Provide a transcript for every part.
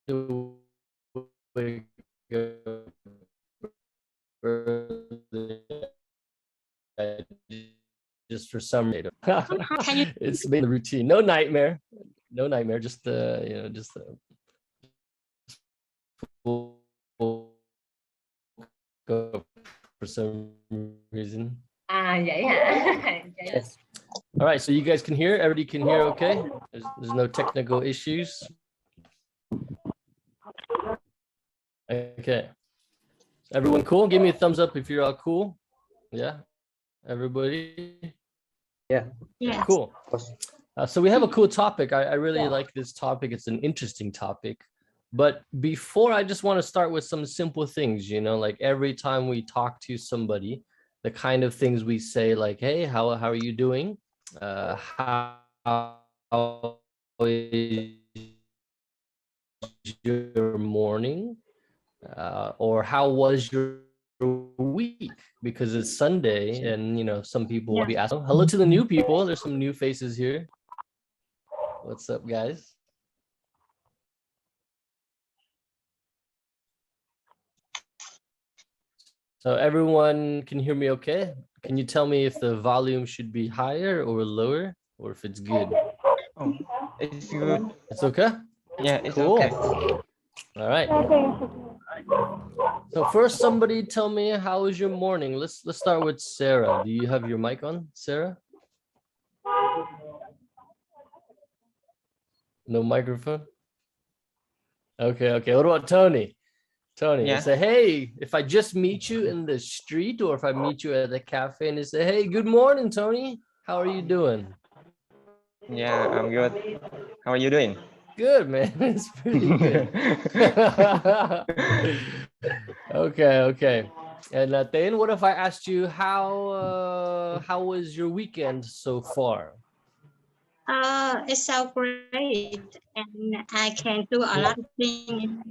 to wake up early, just for some reason. It's been the routine. No nightmare. Just just for some reason. Vậy hả? Yes. All right, so you guys can hear. Everybody can hear. Okay. There's no technical issues. Okay. Everyone cool? Give me a thumbs up if you're all cool. Yeah. Everybody. Yeah. Yeah. Cool. So we have a cool topic. I really like this topic. It's an interesting topic. But before, I just want to start with some simple things, like every time we talk to somebody, the kind of things we say, like, hey, how are you doing? How is your morning? Or how was your week? Because it's Sunday, and some people will be asking. Hello to the new people. There's some new faces here. What's up, guys? So everyone can hear me okay? Can you tell me if the volume should be higher or lower, or if it's good? Oh, it's good. It's okay? Yeah, it's cool. okay. All right. So first, somebody tell me, how was your morning? Let's start with Sarah. Do you have your mic on, Sarah? No microphone? Okay. What about Tony? Tony, say, hey, if I just meet you in the street or if I meet you at a cafe and they say, hey, good morning, Tony. How are you doing? Yeah, I'm good. How are you doing? Good, man. It's pretty good. Okay. And Tayin, what if I asked you, how was your weekend so far? It's so great, and I can do a lot of things.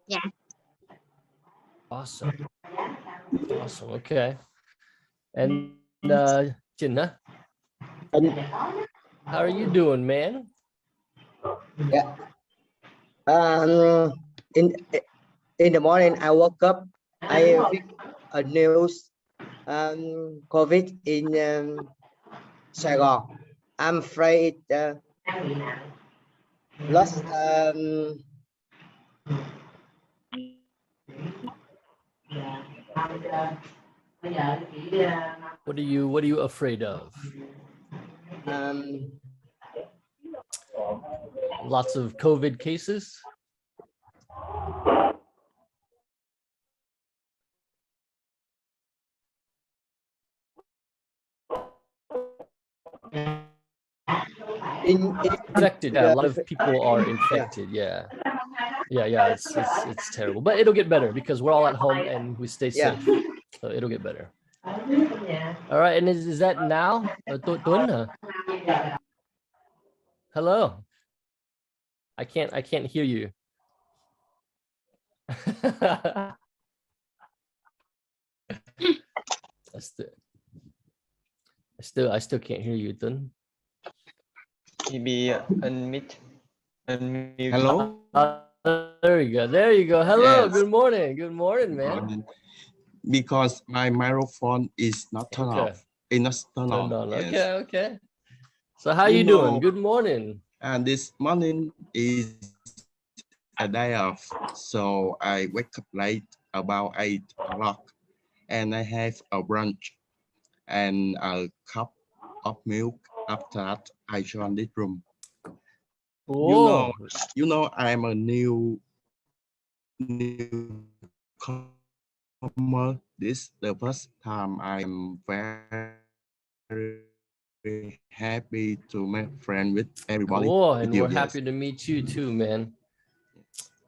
Yeah. Awesome. Okay. And Jinna, how are you doing, man? Yeah. In the morning, I woke up. I read a news. COVID in Saigon. I'm afraid lost. What are you afraid of? Lots of COVID cases. Infected. Yeah, a lot of people are infected. Yeah. It's terrible, but it'll get better because we're all at home and we stay safe. So it'll get better. All right, and is that now? Hello. I can't hear you. I still can't hear you, Tun. Maybe unmute. Hello. There you go. Hello. Yes. Good morning, man. Because my microphone is not turned off. It's not turned on. Yes. Okay. So how you doing? Good morning. And this morning is a day off, so I wake up late, about 8 o'clock, and I have a brunch and a cup of milk. After that, I join this room. Oh. You know, I'm a new comer. This the first time. I'm very happy to make friends with everybody. Cool, and we're happy to meet you too, man.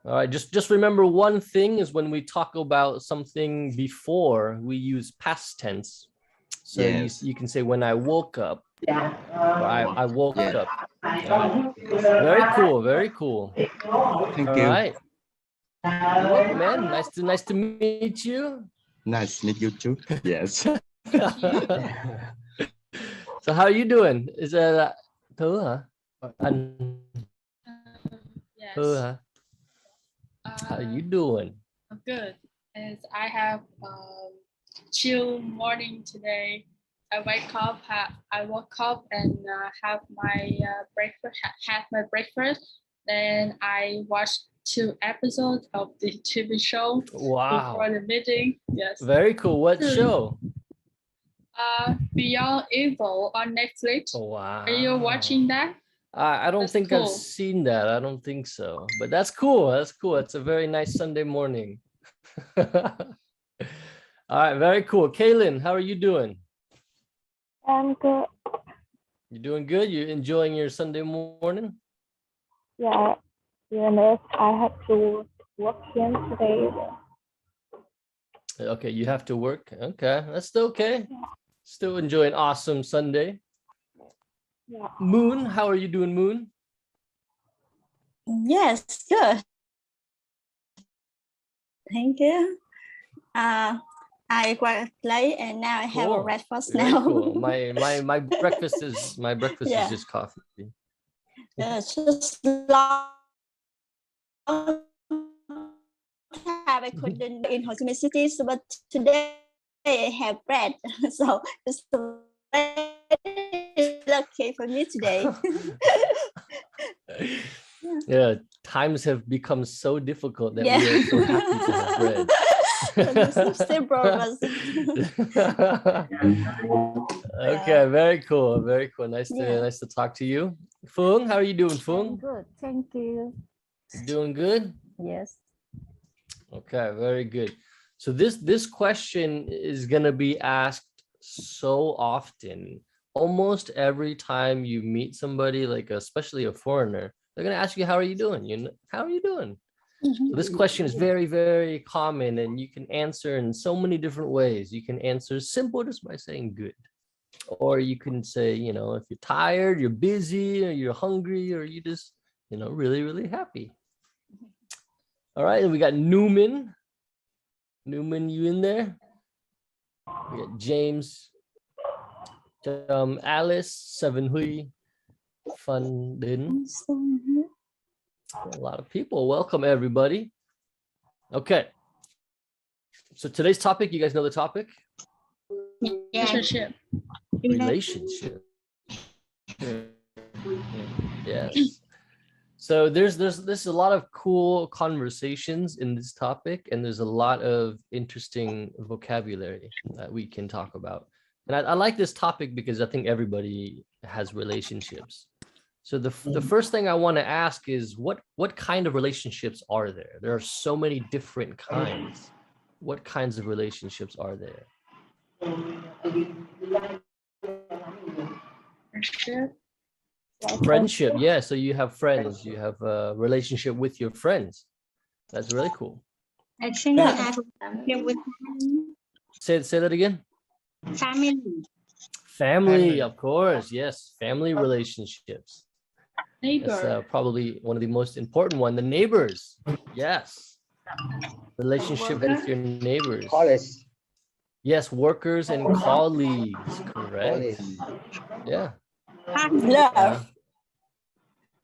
All right, just remember one thing is when we talk about something before, we use past tense. So you can say when I woke up. I woke up. Very cool. Thank you. All right. You're welcome, man. Nice to meet you. Nice to meet you too. Yes. So how are you doing? Is that Thứ hả? Anh Yes. Hơ hả? How you doing? I'm good. As I have chill morning today. I woke up and have my breakfast. Had my breakfast. Then I watched 2 episodes of the TV show Wow. before the meeting. Yes. Very cool. What show? Beyond Evil on Netflix. Wow. Are you watching that? I don't That's think cool. I've seen that. I don't think so. But that's cool. That's cool. It's a very nice Sunday morning. All right, very cool. Kaylin, how are you doing? I'm good. You doing good? You enjoying your Sunday morning? Yeah, even if I have to work here today. Okay, you have to work. Okay, that's still okay. Still enjoying awesome Sunday. Yeah. Moon, how are you doing, Moon? Yes, good. Thank you. I worked late and now I have a Cool. breakfast Very now. cool. My breakfast is Yeah. is just coffee. Just long time I couldn't in Ho Chi Minh City, so but today I have bread, so it's very lucky for me today. Yeah, times have become so difficult that Yeah. we are so happy to have bread. Still brothers. Okay, very cool, very cool. Nice to talk to you. Phương, how are you doing, I'm Phương? good. Thank you. Doing good? Yes. Okay, very good. So this question is gonna be asked so often. Almost every time you meet somebody, like especially a foreigner, they're gonna ask you, "How are you doing? How are you doing?" So this question is very, very common, and you can answer in so many different ways. You can answer simple just by saying good, or you can say, if you're tired, you're busy, or you're hungry, or you just, really, really happy. All right, and we got Newman. Newman, you in there? We got James, Alice, Seven Hui, Fun Din. A lot of people. Welcome, everybody. Okay. So today's topic, you guys know the topic? Yeah. Relationship. Relationship. Yes. So there's a lot of cool conversations in this topic, and there's a lot of interesting vocabulary that we can talk about. And I like this topic because I think everybody has relationships. So the first thing I want to ask is what kind of relationships are there? There are so many different kinds. What kinds of relationships are there? Friendship, yeah. So you have friends. You have a relationship with your friends. That's really cool. I think I have a relationship with Say that again. family. Family, of course. Yes, family relationships. Neighbor. That's probably one of the most important one. The neighbors. Yes. Relationship with your neighbors. College. Yes, workers and colleagues. Correct. Yeah. Love.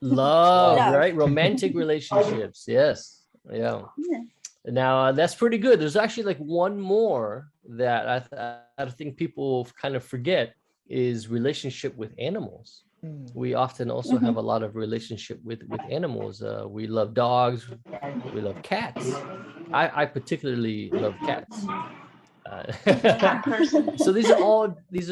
Love, Love. right? Romantic relationships. Yes. Yeah. Now that's pretty good. There's actually like one more that I think people kind of forget is relationship with animals. We often also have a lot of relationship with animals. We love dogs. We love cats. I particularly love cats. So these are all these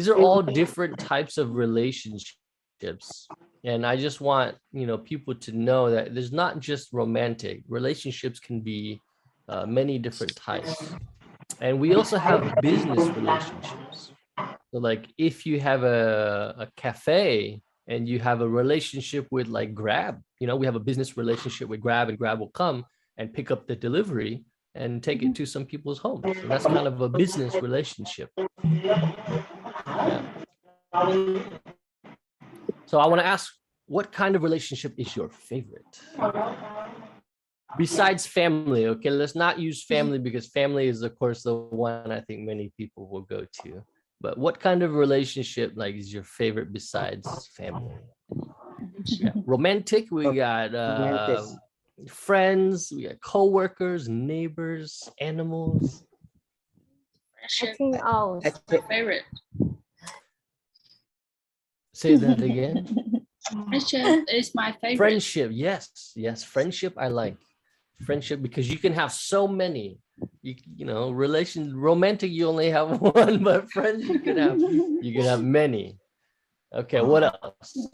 are all different types of relationships. And I just want people to know that there's not just romantic relationships, can be many different types. And we also have business relationships. So like if you have a cafe and you have a relationship with like Grab, we have a business relationship with Grab, and Grab will come and pick up the delivery and take it to some people's homes. So that's kind of a business relationship. Yeah. So I want to ask, what kind of relationship is your favorite? Besides family, okay, let's not use family because family is, of course, the one I think many people will go to. But what kind of relationship like is your favorite besides family? Yeah. Romantic, we got Romantic. friends, we got co-workers, neighbors, animals. I Friendship, think all. I my think favorite. Say that again. Friendship is my favorite. Friendship, yes, yes, friendship. I like friendship because you can have so many. You know, romantic. You only have one, but friends you can have many. Okay, what else?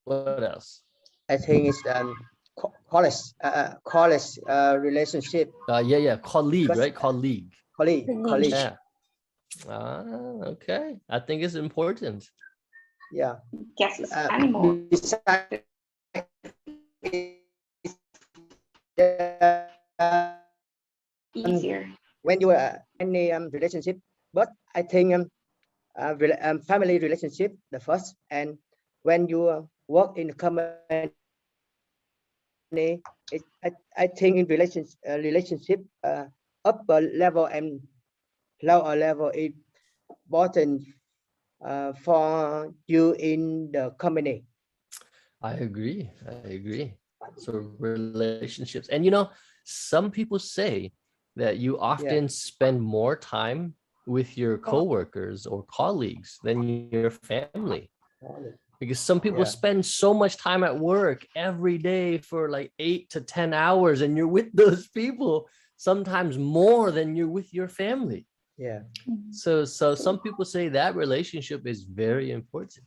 What else? I think it's college relationship. Yeah, colleague, Because- right? Colleague. Colleague. Yeah. Okay. I think it's important. Yeah. Cat is animal. Besides, Easier. when you are any relationship, but I think family relationship the first, and when you work in a company, I think in relationship upper level and lower level is important for you in the company. I agree. So relationships, and you know, some people say that you often spend more time with your coworkers or colleagues than your family, because some people spend so much time at work every day for like 8 to 10 hours, and you're with those people sometimes more than you're with your family. Yeah. So some people say that relationship is very important.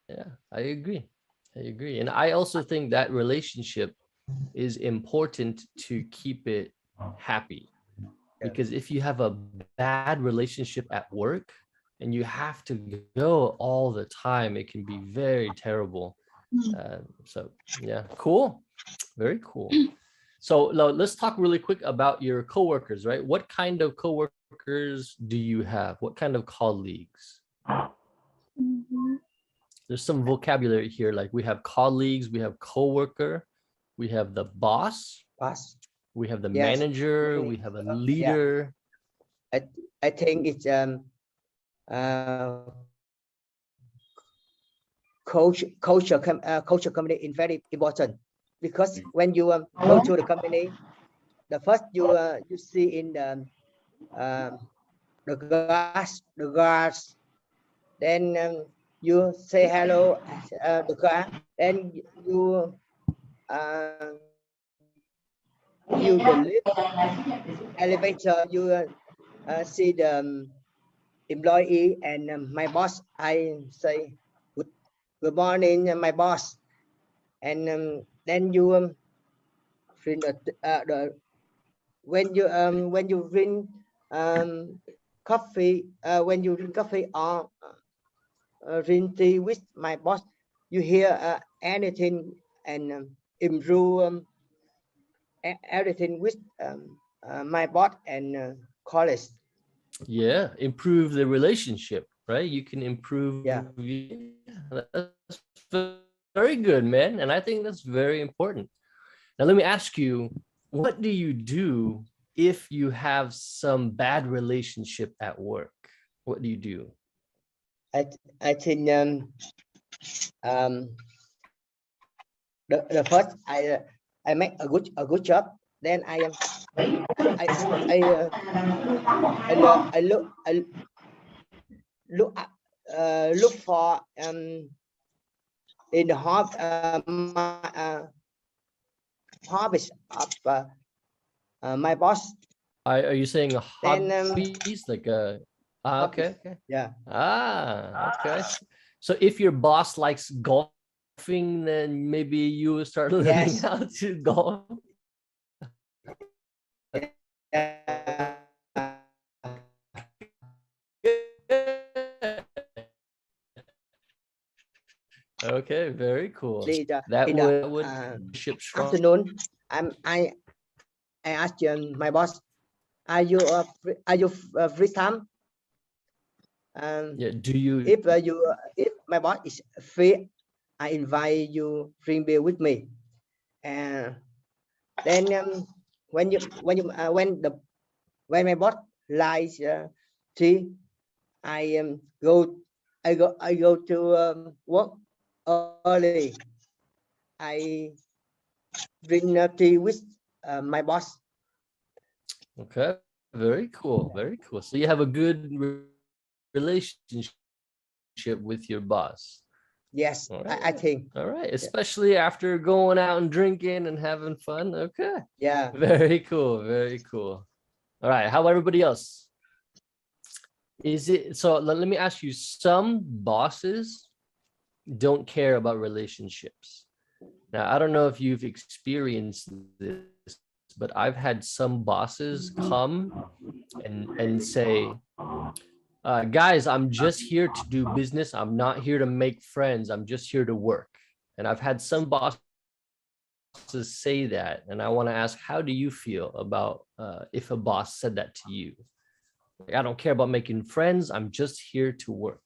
Yeah, I agree. And I also think that relationship is important to keep it happy, because if you have a bad relationship at work and you have to go all the time, it can be very terrible. So yeah, cool. Very cool. So let's talk really quick about your coworkers, right? What kind of coworkers do you have? What kind of colleagues? There's some vocabulary here, like we have colleagues, we have coworker, we have the boss, we have the manager, we have a leader. I think it's culture company is very important, because when you go to the company, the first you see in the guards, then you say hello the guard, then you use the lift, elevator, you see the employee and my boss. I say good morning, my boss, and then you drink when you drink coffee, when you drink coffee or drink tea with my boss, you hear anything and improve everything with my boss and colleagues. Yeah, improve the relationship, right? You can improve. Yeah. That's very good, man. And I think that's very important. Now, let me ask you, what do you do if you have some bad relationship at work? What do you do? I think the first I make a good job. Then I look for in the hobbies of my boss. Are you saying a Then, hobbies like a? Okay. Yeah. Okay. So if your boss likes golfing, then maybe you will start learning how to golf. Okay, very cool. That would ship strong. Afternoon, I asked my boss, are you free time? Yeah. Do you? If my boss is free, I invite you drink beer with me. And then when my boss likes tea, I go to work early. I drink tea with my boss. Okay, very cool, very cool. So you have a good relationship with your boss. Yes, Right. I think. All right, especially after going out and drinking and having fun. Okay. Yeah. Very cool, very cool. All right, how about everybody else? Is it so? Let me ask you, some bosses don't care about relationships. Now, I don't know if you've experienced this, but I've had some bosses come and say, guys, I'm just here to do business. I'm not here to make friends. I'm just here to work. And I've had some bosses say that. And I want to ask, how do you feel about if a boss said that to you? Like, I don't care about making friends. I'm just here to work.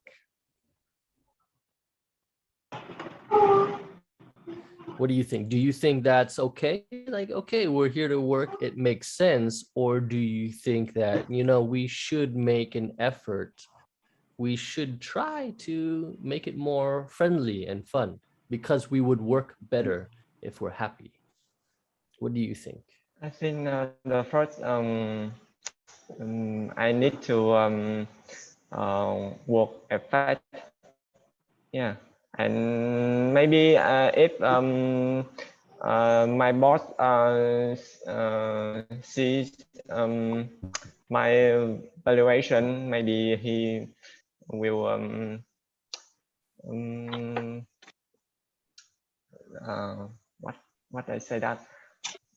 What do you think? Do you think that's okay? Like, okay, we're here to work. It makes sense. Or do you think that, you know, we should make an effort? We should try to make it more friendly and fun because we would work better if we're happy. What do you think? I think the first I need to work effort. Yeah, and maybe if my boss sees my valuation, maybe he will what I say that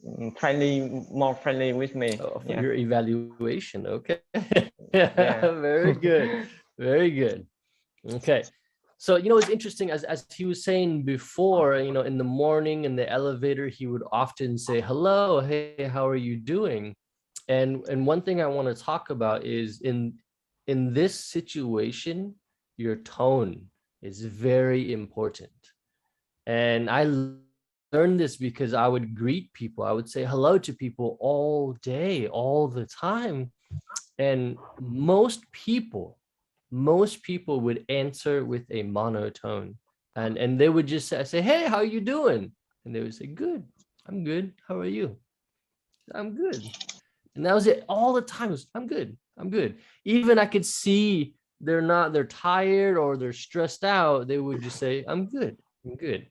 more friendly with me. Oh, yeah. Your evaluation. Okay. Yeah. Very good. Very good. Okay. So, you know, it's interesting, as he was saying before, you know, in the morning in the elevator, he would often say, hello, hey, how are you doing? And one thing I want to talk about is in this situation, your tone is very important. And I learned this because I would greet people. I would say hello to people all day, all the time. And most people would answer with a monotone, and they would just say, hey, how are you doing? And they would say, good, I'm good. How are you? I'm good. And that was it all the time. It was, I'm good. I'm good. Even I could see they're tired or they're stressed out. They would just say, I'm good. I'm good.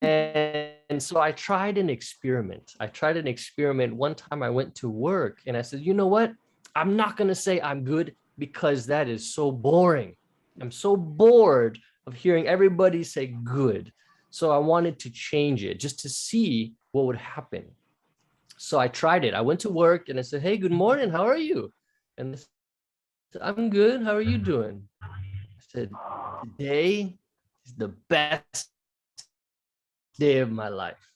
And so I tried an experiment. One time I went to work and I said, you know what? I'm not going to say I'm good because that is so boring. I'm so bored of hearing everybody say good. So I wanted to change it just to see what would happen. So I tried it. I went to work and I said, hey, good morning. How are you? And they said, I'm good. How are you doing? I said, today is the best day of my life.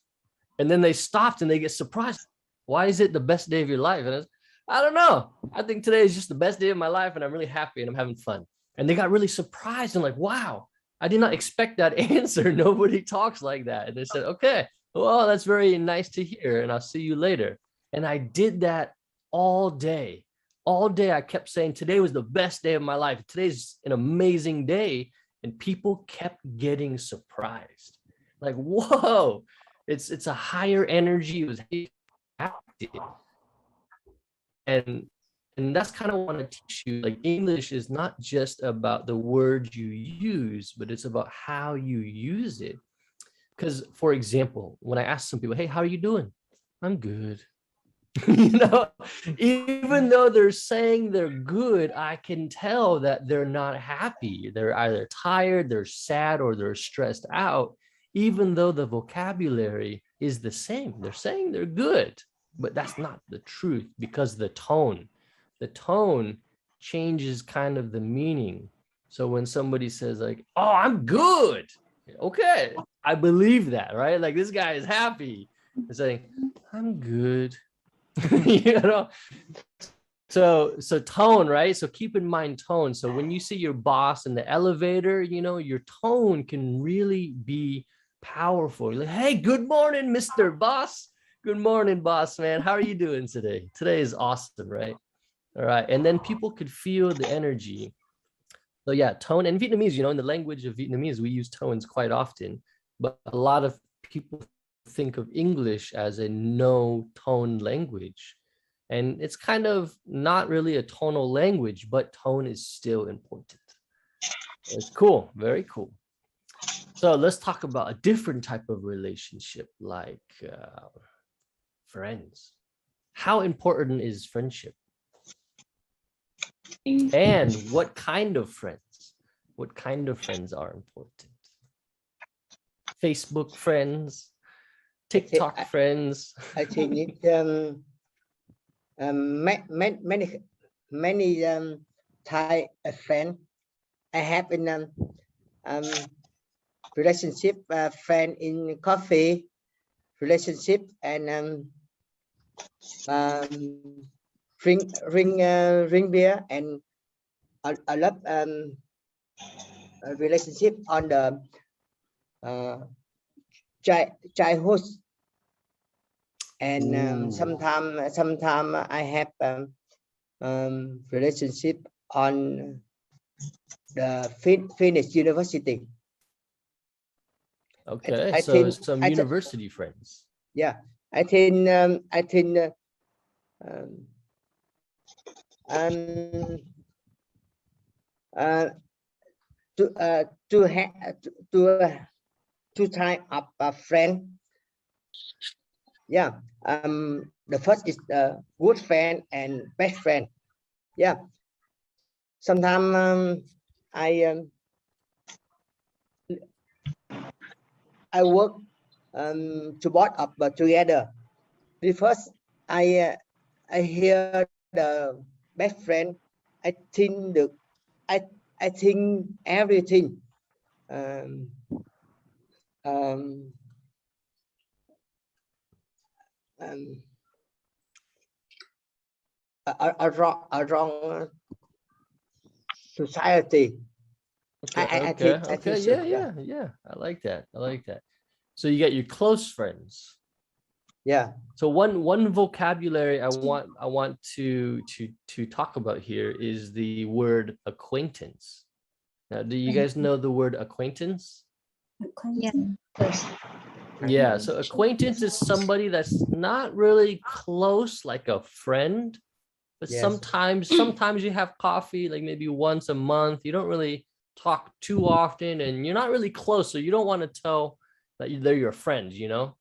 And then they stopped and they get surprised. Why is it the best day of your life? And I don't know. I think today is just the best day of my life and I'm really happy and I'm having fun. And they got really surprised and like, wow, I did not expect that answer. Nobody talks like that. And they said, okay, well, that's very nice to hear. And I'll see you later. And I did that all day. All day I kept saying, today was the best day of my life. Today's an amazing day. And people kept getting surprised. Like, whoa, it's a higher energy. It was active. And that's kind of what I want to teach you. Like, English is not just about the words you use, but it's about how you use it. Because, for example, when I ask some people, hey, how are you doing? I'm good. You know, even though they're saying they're good, I can tell that they're not happy. They're either tired, they're sad, or they're stressed out, even though the vocabulary is the same. They're saying they're good, but that's not the truth because the tone changes kind of the meaning. So when somebody says like, oh, I'm good. Okay, I believe that, right? Like, this guy is happy. They're saying, I'm good. You know, so tone, right? So keep in mind tone. So when you see your boss in the elevator, you know, your tone can really be powerful. You're like, hey, good morning, Mr. Boss. Good morning, boss, man. How are you doing today? Today is awesome, right? All right, and then people could feel the energy. So yeah, tone and Vietnamese, you know, in the language of Vietnamese, we use tones quite often, but a lot of people think of English as a no tone language. And it's kind of not really a tonal language, but tone is still important. It's cool, very cool. So let's talk about a different type of relationship, like friends. How important is friendship? And what kind of friends? What kind of friends are important? Facebook friends, TikTok friends. I think it's many type of friend. I have in relationship friend in coffee, relationship and ring beer, and I love a relationship on the childhood, and sometime I have relationship on the Finnish university. Okay, I so think some university friends. Yeah, I think two type of friend. Yeah, the first is the good friend and best friend. Yeah, sometimes I work to both of together. First, I hear the best friend. I think I think everything. A wrong society. I think so, yeah. I like that. I like that. So you get your close friends. Yeah. So one vocabulary I want to talk about here is the word acquaintance. Now, do you guys know the word acquaintance? Yeah. Yeah, so acquaintance is somebody that's not really close like a friend, but Yes. sometimes you have coffee like maybe once a month. You don't really talk too often and you're not really close, so you don't want to tell that they're your friends, you know?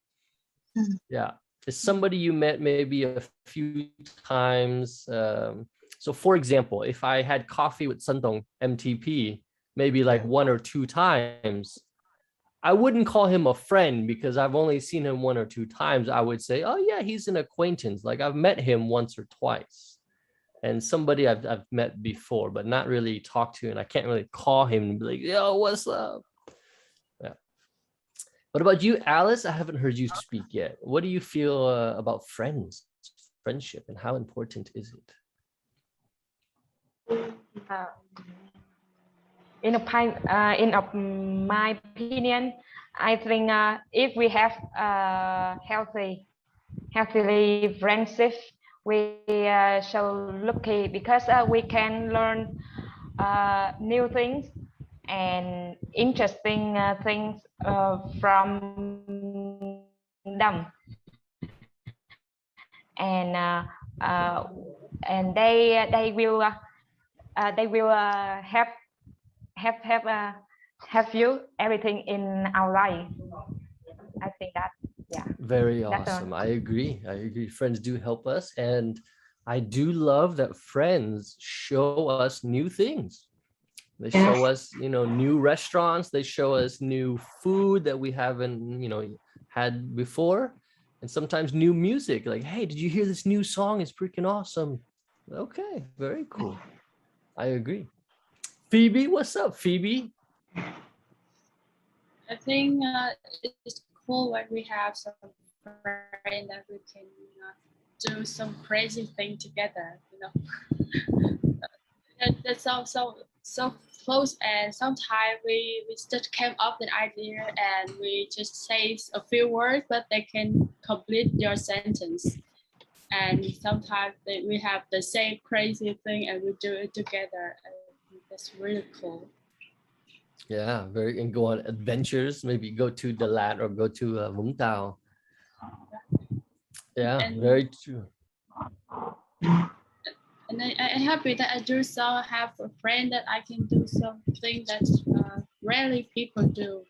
Yeah, it's somebody you met maybe a few times. So for example, if I had coffee with Santong MTP maybe like one or two times, I wouldn't call him a friend because I've only seen him one or two times. I would say, oh yeah, he's an acquaintance. Like I've met him once or twice. And somebody I've met before, but not really talked to, and I can't really call him and be like, yo, what's up? Yeah. What about you, Alice? I haven't heard you speak yet. What do you feel about friendship, and how important is it? In my opinion, I think if we have healthy friendship, we so lucky because we can learn new things and interesting things from them, and they will have you everything in our life. I think that, yeah. Very awesome. I agree. Friends do help us, and I do love that friends show us new things. They show us, new restaurants. They show us new food that we haven't, had before, and sometimes new music. Like, hey, did you hear this new song? It's freaking awesome. Okay, very cool. I agree. Phoebe, what's up, Phoebe? I think it's cool when we have some friend that we can do some crazy thing together. That's so close, and sometimes we just came up with an idea and we just say a few words, but they can complete your sentence. and sometimes we have the same crazy thing and we do it together. And that's really cool. Yeah, very, and go on adventures, maybe go to the Lat or go to Vũng Tàu. Yeah, And, very true. And I'm happy that I do so have a friend that I can do something that rarely people do.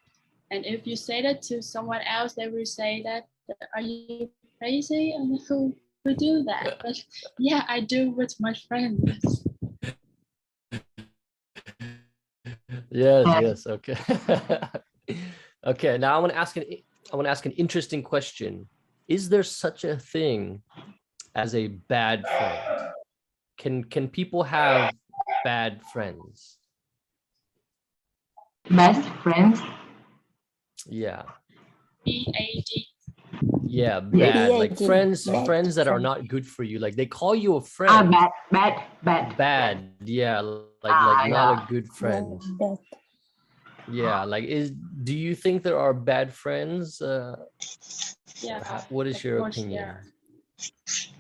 And if you say that to someone else, they will say that, are you crazy? And who do that? But yeah, I do with my friends. Yes, okay. Okay, now I want to ask an interesting question. Is there such a thing as a bad friend? Can people have bad friends? Best friends? Yeah. B-A-D. Yeah, bad. Like friends that are not good for you. Like they call you a friend. Bad. Yeah, like not yeah. a good friend. Yeah, like do you think there are bad friends? Yeah. What is your opinion? Yeah.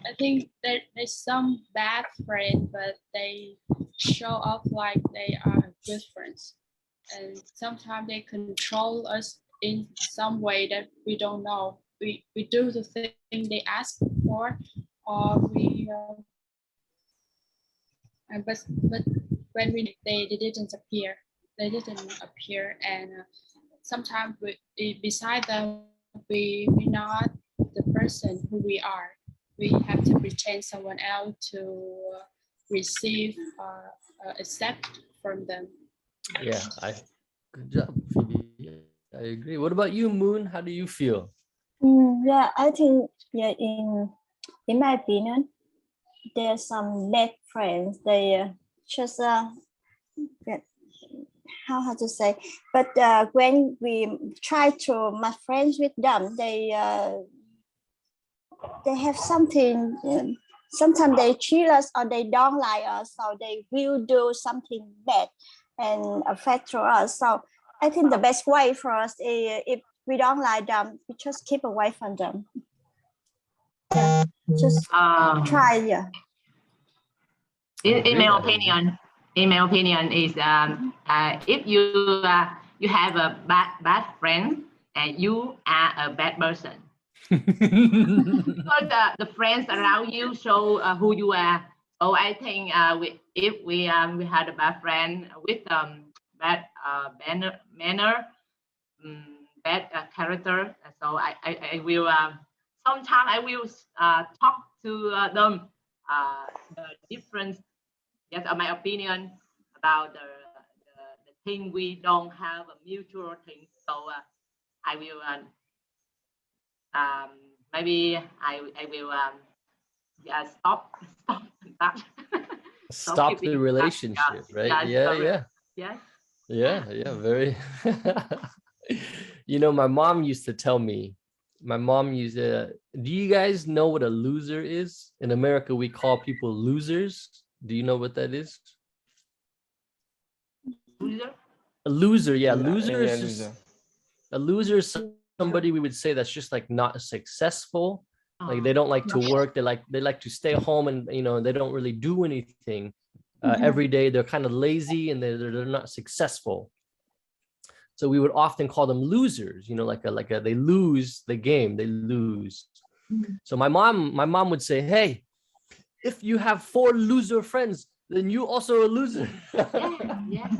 I think there's some bad friends, but they show up like they are good friends. And sometimes they control us in some way that we don't know. We do the thing they ask for, or but when they didn't appear. They didn't appear, and sometimes beside them, we're not the person who we are. We have to pretend someone else to receive or accept from them. Yeah, good job, Phoebe. I agree. What about you, Moon? How do you feel? Yeah, I think in my opinion, there's some bad friends. They just how to say, but when we try to make friends with them, they have something. Sometimes they cheat us or they don't like us, so they will do something bad and affect us. So I think the best way for us is, if we don't like them, we just keep away from them. Yeah, just try. Yeah. In my opinion, is if you have a bad friend and you are a bad person. Because the friends around you show who you are. So I think if we had a bad friend with bad manner, bad character, so I will sometimes I will talk to them the difference. Yes, my opinion about the thing we don't have a mutual thing. So I will maybe I will stop that. Stop the relationship, right? Yeah. Very. You know, my mom used to tell me. Do you guys know what a loser is? In America, we call people losers. Do you know what that is? Loser? A loser, yeah. Loser A loser is somebody we would say that's just like not successful. Like they don't like to work. They like to stay home, and they don't really do anything every day. They're kind of lazy and they're not successful. So we would often call them losers. They lose the game. They lose. So my mom would say, "Hey, if you have 4 loser friends, then you also a loser." Yes.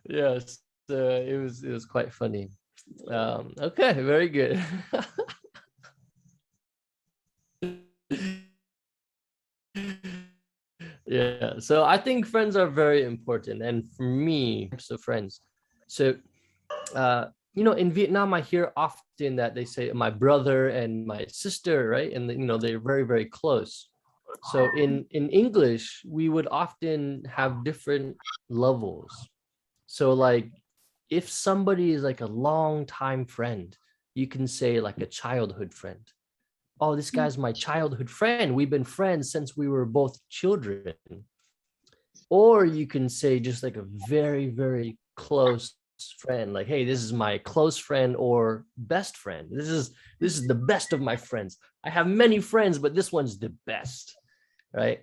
Yes, it was quite funny. Okay, very good. Yeah, so I think friends are very important, and for me, so friends. So in Vietnam, I hear often that they say my brother and my sister, right? And they're very, very close. So in English, we would often have different levels. So like if somebody is like a long time friend, you can say like a childhood friend. Oh, this guy's my childhood friend. We've been friends since we were both children. Or you can say just like a very, very close friend, like, hey, this is my close friend or best friend. This is the best of my friends. I have many friends, but this one's the best, right?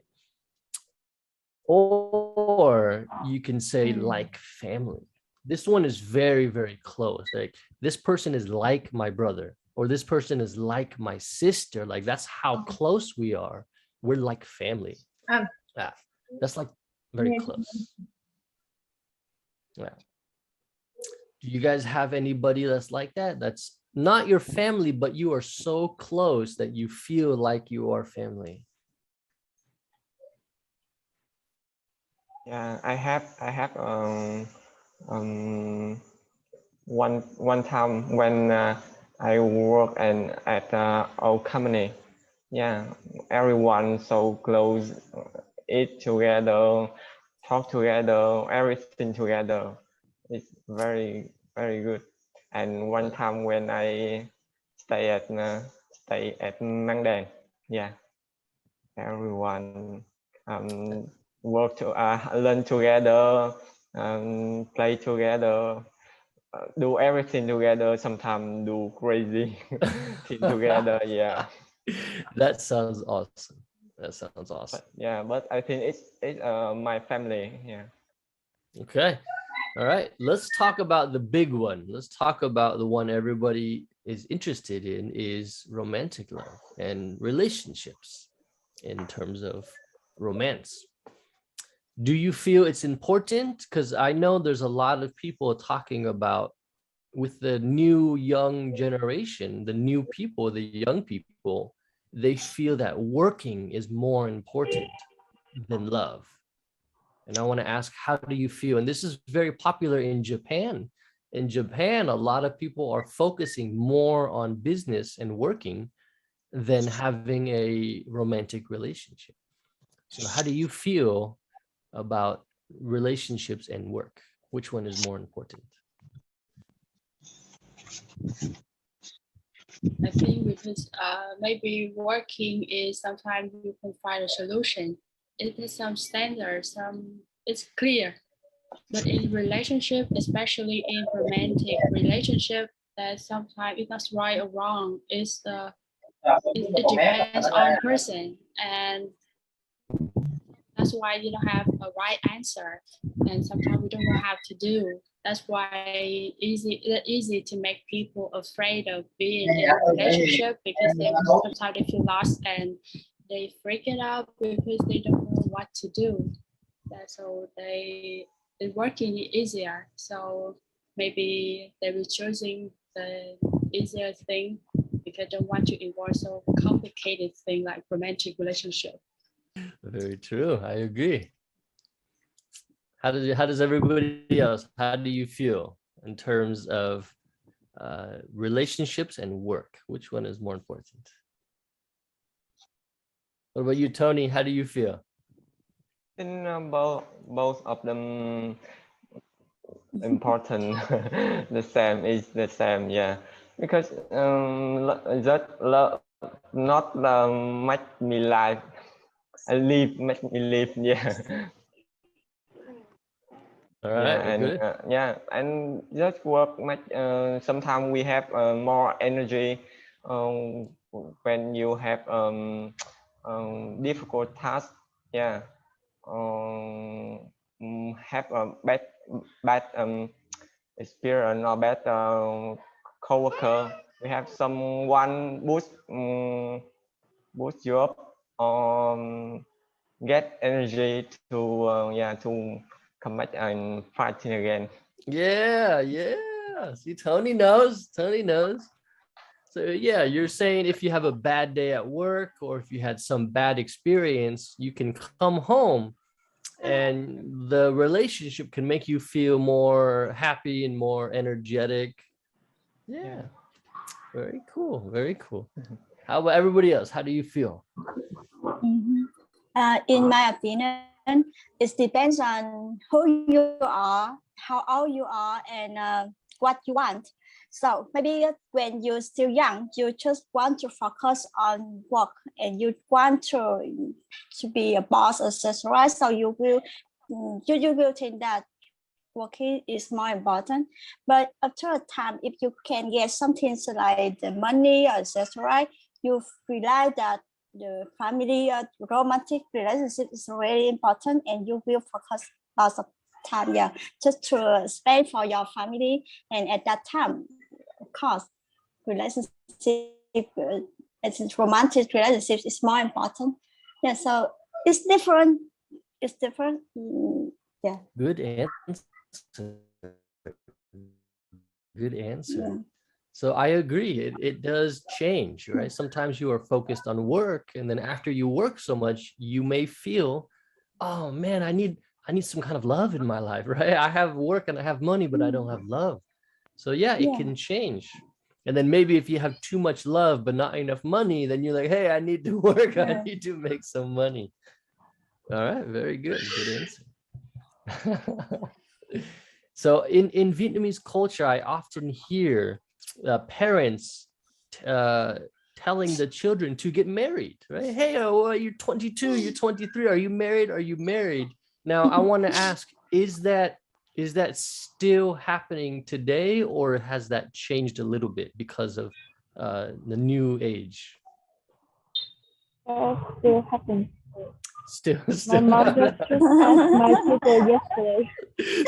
Or you can say like family. This one is very, very close. Like, this person is like my brother, or this person is like my sister. Like, that's how close we are. We're like family. Yeah, that's like very close. Yeah. Do you guys have anybody that's like that? That's not your family, but you are so close that you feel like you are family. Yeah, I have one time when I work at our company. Yeah, everyone so close, eat together, talk together, everything together. It's very, very good. And one time when I stay at Mangdang, yeah, everyone work to learn together, play together, do everything together. Sometimes do crazy thing together. Yeah, That sounds awesome. That sounds awesome. But I think it's my family. Yeah. Okay. All right. Let's talk about the big one. Let's talk about the one everybody is interested in, is romantic love and relationships in terms of romance. Do you feel it's important? Because I know there's a lot of people talking about, with the new young generation, the new people, the young people, they feel that working is more important than love. And I want to ask, how do you feel? And this is very popular in Japan. In Japan, a lot of people are focusing more on business and working than having a romantic relationship. So how do you feel about relationships and work? Which one is more important? I think because maybe working is sometimes you can find a solution. It is some standards, it's clear. But in relationship, especially in romantic relationship, that sometimes it's not right or wrong. It depends on person, and that's why you don't have a right answer. And sometimes we don't know how to do. That's why it's easy to make people afraid of being in a relationship, because sometimes they feel lost and they freak it out because they don't know what to do. So it's working easier. So maybe they will choosing the easier thing because they don't want to involve so complicated thing like romantic relationship. Very true. I agree. How does everybody else? How do you feel in terms of relationships and work? Which one is more important? What about you, Tony? How do you feel? In both of them important. The same is the same. Yeah, because that love not make me life. Make me live. Yeah. All right. Yeah, and and just work make. Sometimes we have more energy when you have difficult tasks. Yeah. Have a bad experience or bad coworker. We have someone boost you up, get energy to come back and fighting again. Yeah. See, Tony knows. So yeah, you're saying if you have a bad day at work, or if you had some bad experience, you can come home and the relationship can make you feel more happy and more energetic. Yeah. Very cool. How about everybody else? How do you feel? In my opinion, it depends on who you are, how old you are, and what you want. So maybe when you're still young, you just want to focus on work and you want to be a boss, etc. So you will think that working is more important. But after a time, if you can get something like the money or etc., you realize that the family romantic relationship is very important, and you will focus lots of time, just to spend for your family. And at that time, of course, relationship, romantic relationships is more important. So it's different. It's different. Yeah. Good answer. Good answer. Yeah. So I agree. It does change, right? Sometimes you are focused on work, and then after you work so much, you may feel, oh man, I need some kind of love in my life, right? I have work and I have money, but I don't have love. So yeah, it can change. And then maybe if you have too much love but not enough money, then you're like, hey, I need to work. I need to make some money. All right, very good. Good answer. So in Vietnamese culture, I often hear parents telling the children to get married, right? Hey, you're 22, you're 23. Are you married? Are you married? Now, I want to ask, is that still happening today, or has that changed a little bit because of the new age? Still happens. Still. My mom just asked my people yesterday.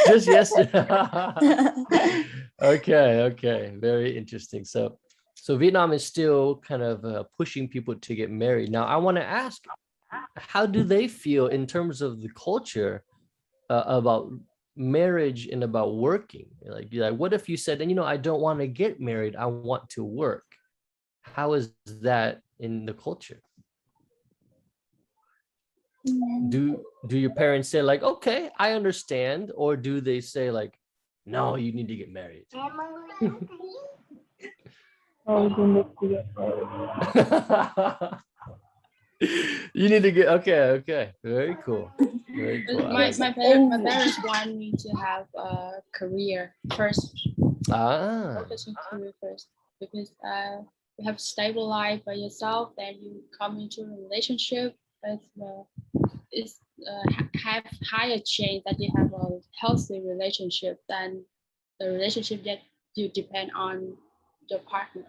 Just yesterday. Okay, very interesting. So Vietnam is still kind of pushing people to get married. Now, I want to ask, how do they feel in terms of the culture about marriage and about working? Like, what if you said, and I don't want to get married, I want to work? How is that in the culture? Do your parents say like, okay, I understand, or do they say like, no, you need to get married? Oh, you need to get married. You need to get okay. Very cool. Very cool. My parents want me to have a career first. Focus on career first, because you have a stable life by yourself, then you come into a relationship it's have higher chance that you have a healthy relationship than the relationship that you depend on your partner.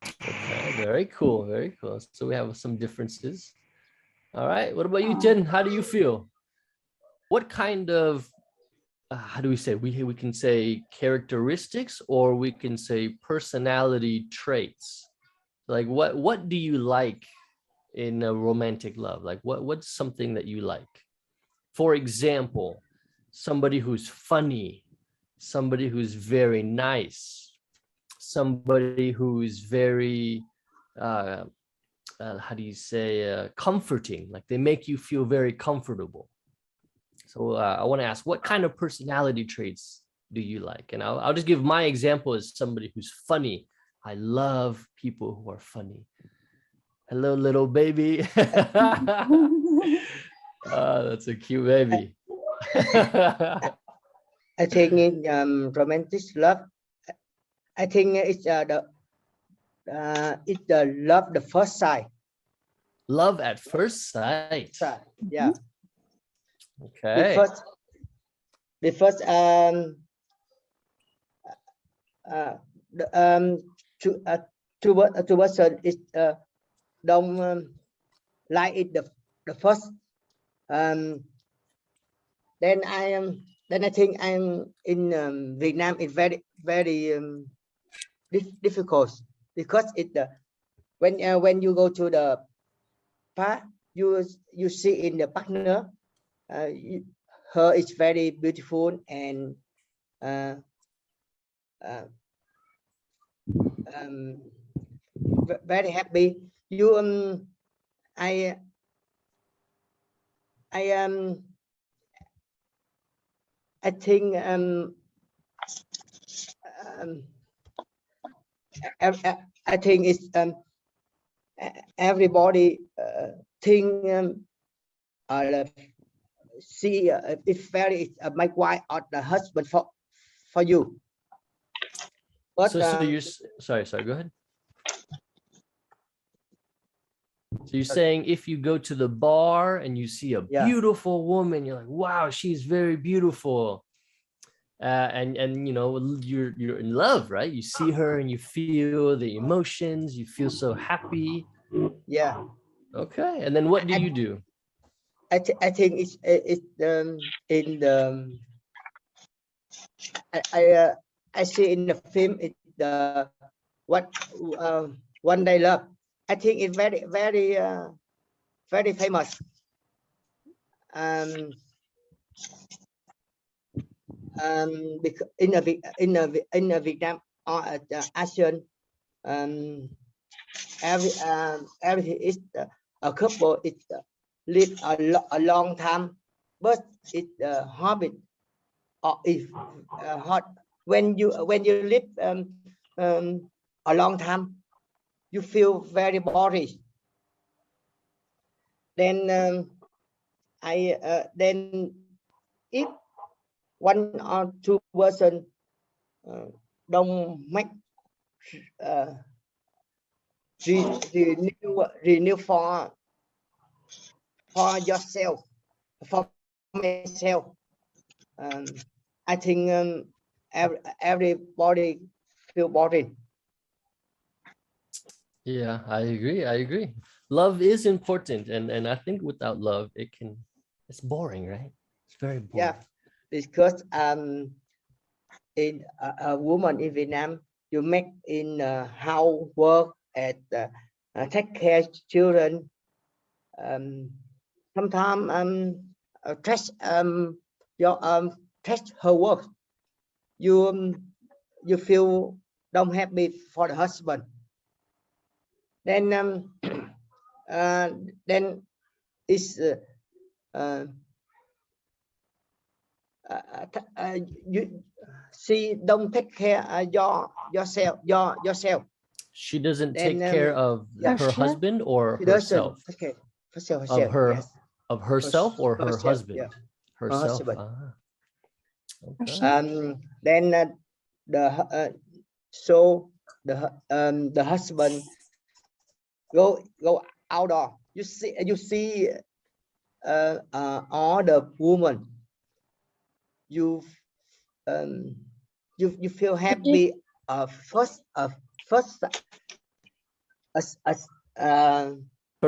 Okay, very cool, very cool. So we have some differences. All right, what about you, Jen? How do you feel? What kind of how do we say, we can say characteristics, or we can say personality traits? Like what do you like in a romantic love? Like what's something that you like? For example, somebody who's funny, somebody who's very nice, somebody who's very how do you say, comforting, like they make you feel very comfortable. So I want to ask, what kind of personality traits do you like? And I'll just give my example as somebody who's funny. I love people who are funny. Hello, little baby. That's a cute baby. I think in romantic love, I think it's the love the first sight. Love at first sight. Yeah. Okay. Because two person is don't like it the first. Then I think I'm in Vietnam. It's very difficult, because it when you go to the park, you see in the partner, her is very beautiful and very happy. You I think I think it's everybody think see if very my wife or the husband for you. But so you're sorry, go ahead. So you're saying if you go to the bar and you see a beautiful woman, you're like, wow, she's very beautiful. And you know, you're in love, right? You see her and you feel the emotions, you feel so happy. Yeah. Okay. And then what do you do? I think it's in the I see in the film it's the what One Day Love. I think it's very famous. Because in the Vietnam or ASEAN, everything is a couple. It live a long time, but it's Hobbit or if hot when you live a long time, you feel very boring. Then then if one or two person don't make renew for yourself, for myself, I think everybody feel boring. Yeah, I agree. Love is important, and I think without love it's boring, right? It's very boring. Yeah, because in a woman in Vietnam, you make in house work and take care of children. Sometimes trust trust her work. You feel don't happy for the husband. Then it's you she don't take care yourself. She doesn't take care of her husband or herself. Okay. Of her, yes. Of herself or her husband. Yeah. Herself. Her husband. Okay. Then the husband go outdoor. You see all the women. You feel happy first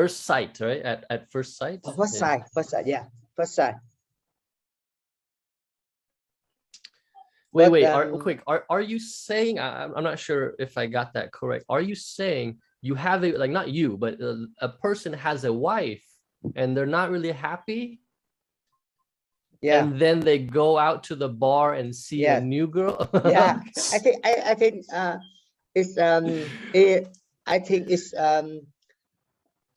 sight, right? At first sight. First sight, yeah. First sight. Wait, quick. Are you saying? I'm not sure if I got that correct. Are you saying you have like not you, but a person has a wife and they're not really happy? Yeah. And then they go out to the bar and see a new girl. Yeah. I think it's I think it's 18%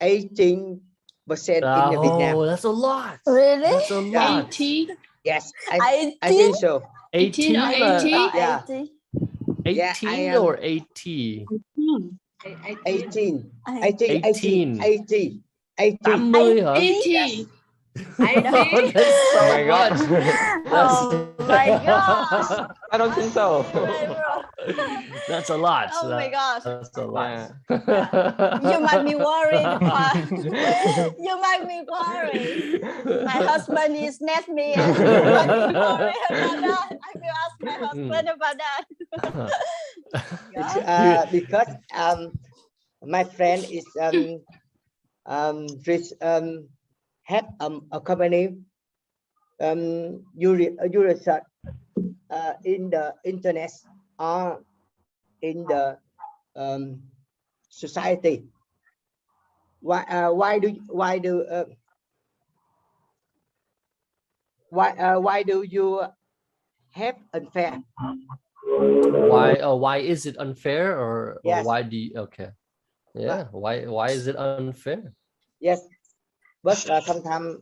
in the Vietnam. Oh, that's a lot. Really? That's a lot. 18? Yes, I think so. 18 or 80? Yeah. 18 or 80? 18. 80 hả? 80. Oh, that's so my God. much. Oh my gosh. I don't think so. That's a lot. Oh my gosh. That's a lot. You might be worried. You might be worried. My husband is not me. I might be worried about that. I will ask my husband about that. Because my friend is have a company. You research in the internet or in the society. Why do you have unfair? Why is it unfair or why do you why is it unfair? Yes, but sometimes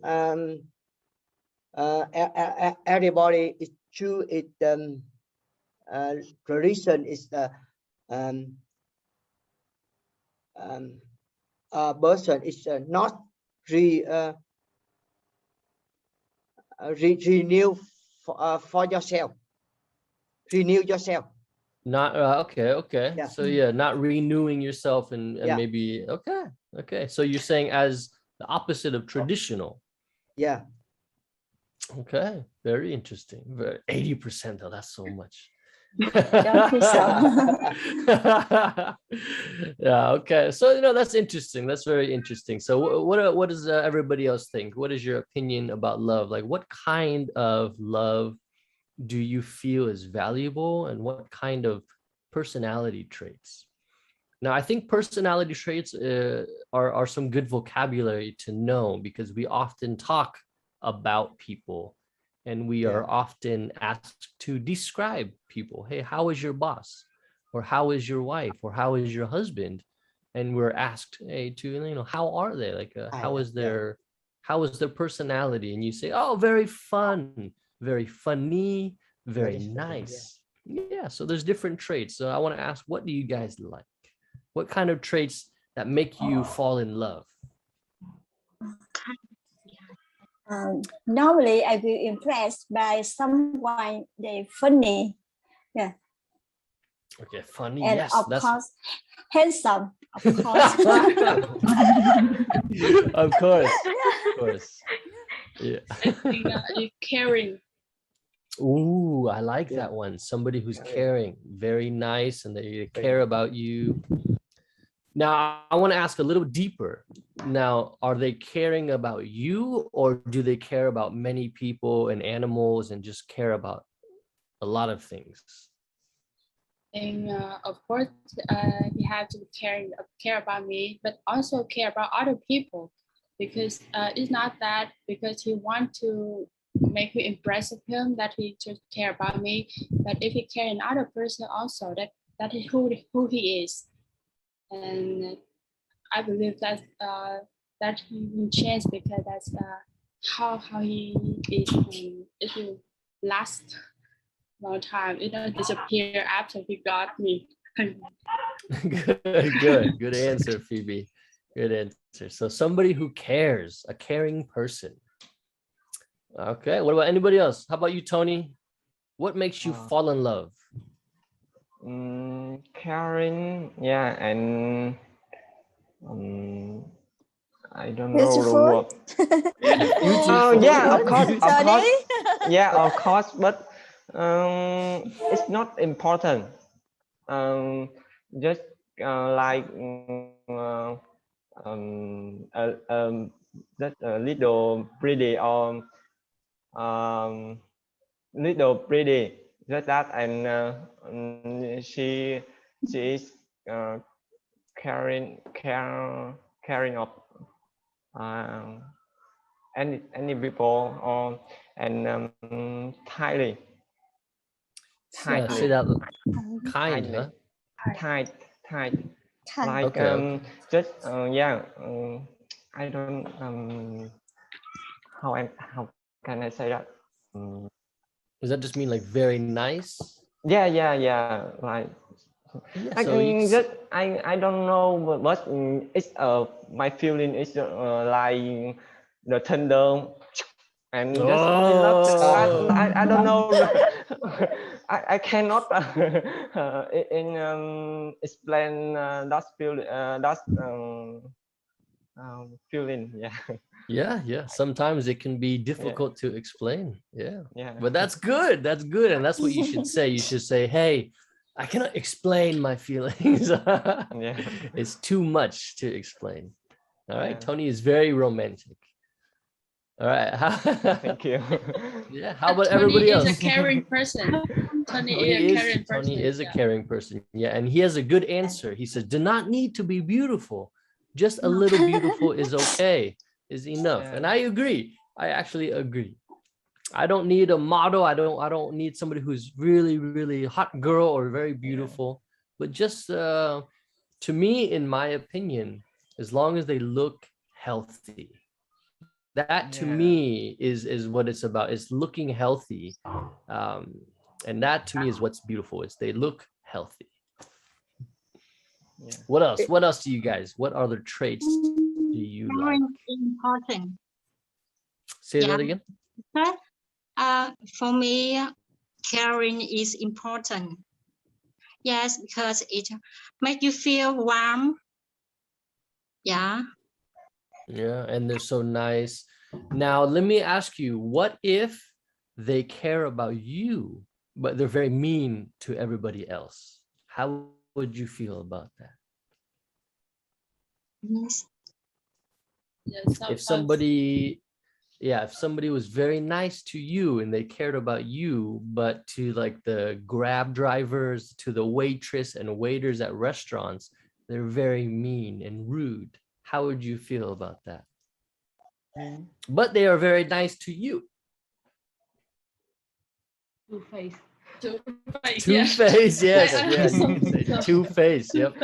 everybody is true. It tradition is the person is not renew for yourself. Renew yourself. Not okay. Yeah. So yeah, not renewing yourself and Yeah. maybe okay. So you're saying as the opposite of traditional. Yeah. Okay, very interesting. 80% though, that's so much. Don't think so. Yeah, okay. So that's interesting. That's very interesting. So what does everybody else think? What is your opinion about love? Like, what kind of love do you feel is valuable, and what kind of personality traits? Now, I think personality traits are some good vocabulary to know, because we often talk about people and we are often asked to describe people. Hey, how is your boss? Or how is your wife? Or how is your husband? And we're asked, hey, to, how are they? Like, how is their personality? And you say, oh, very fun, very funny, very nice. Yeah, so there's different traits. So I want to ask, what do you guys like? What kind of traits that make you fall in love? Normally, I feel impressed by someone they funny. Yeah. Okay, funny. And yes, of course, handsome. Of course. Of course. Yeah. I think you're caring. Ooh, I like that one. Somebody who's caring, very nice, and they care about you. Now, I want to ask a little deeper. Now, are they caring about you, or do they care about many people and animals and just care about a lot of things? And of course, he have to care about me, but also care about other people, because it's not that because he want to make me impress with him that he just care about me, but if he care another person also, that is who he is. And I believe that that he will change, because that's how he is. It will last long time. It don't disappear after he got me. Good answer, Phoebe. Good answer. So somebody who cares, a caring person. Okay, what about anybody else? How about you, Tony? What makes you fall in love? Caring, yeah, and I don't Beautiful. know the word. Yeah, of course. Yeah, of course, but it's not important. Just like just a little pretty or little pretty, just that, and she is caring of any people, or and tightly. Say that kind, huh? Tight. Like okay. Just I don't how can I say that? Does that just mean like very nice? Yeah. Like I don't know, but it's my feeling is like the tender, and just only love. I don't know. I cannot explain that feeling. Yeah. Sometimes it can be difficult to explain. Yeah. But that's good. And that's what you should say. You should say, hey, I cannot explain my feelings. It's too much to explain. All right. Tony is very romantic. All right. Thank you. Yeah. How about everybody else? Tony is a caring person. Tony is a caring person. Yeah. And he has a good answer. He says, do not need to be beautiful. Just a little beautiful is okay, is enough. And I agree. I actually agree. I don't need a model. I don't need somebody who's really, really hot girl or very beautiful. But just to me, in my opinion, as long as they look healthy, that to me is what it's about. It's looking healthy. And that to me is what's beautiful, is they look healthy. What else? What else do you guys? What other traits do you like? Important. Say that again. For me, caring is important. Yes, because it makes you feel warm. Yeah. Yeah, and they're so nice. Now, let me ask you, what if they care about you, but they're very mean to everybody else? How would you feel about that? Yes. If somebody was very nice to you and they cared about you, but to like the grab drivers, to the waitress and waiters at restaurants, they're very mean and rude. How would you feel about that? But they are very nice to you. Two-faced. Two-faced, yes, yes. Two-faced, yep.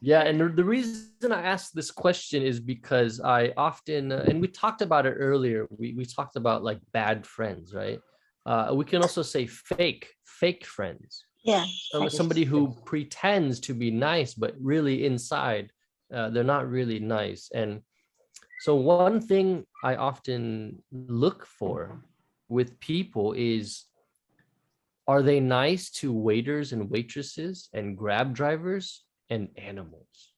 Yeah, and the reason I asked this question is because I often, and we talked about it earlier, we talked about like bad friends, right? We can also say fake friends. Yeah. Somebody who pretends to be nice, but really inside, they're not really nice. And so one thing I often look for with people is, are they nice to waiters and waitresses and grab drivers and animals?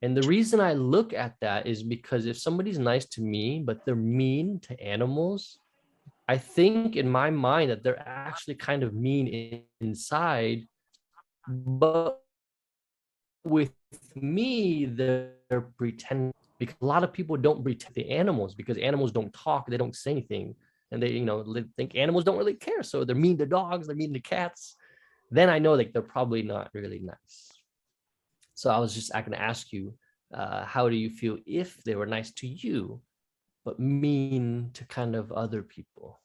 And the reason I look at that is because if somebody's nice to me, but they're mean to animals, I think in my mind that they're actually kind of mean inside, but with me, they're pretending, because a lot of people don't pretend the animals, because animals don't talk, they don't say anything, and they, think animals don't really care. So they're mean to dogs, they're mean to cats. Then I know like they're probably not really nice. So I was just going to ask you, how do you feel if they were nice to you, but mean to kind of other people?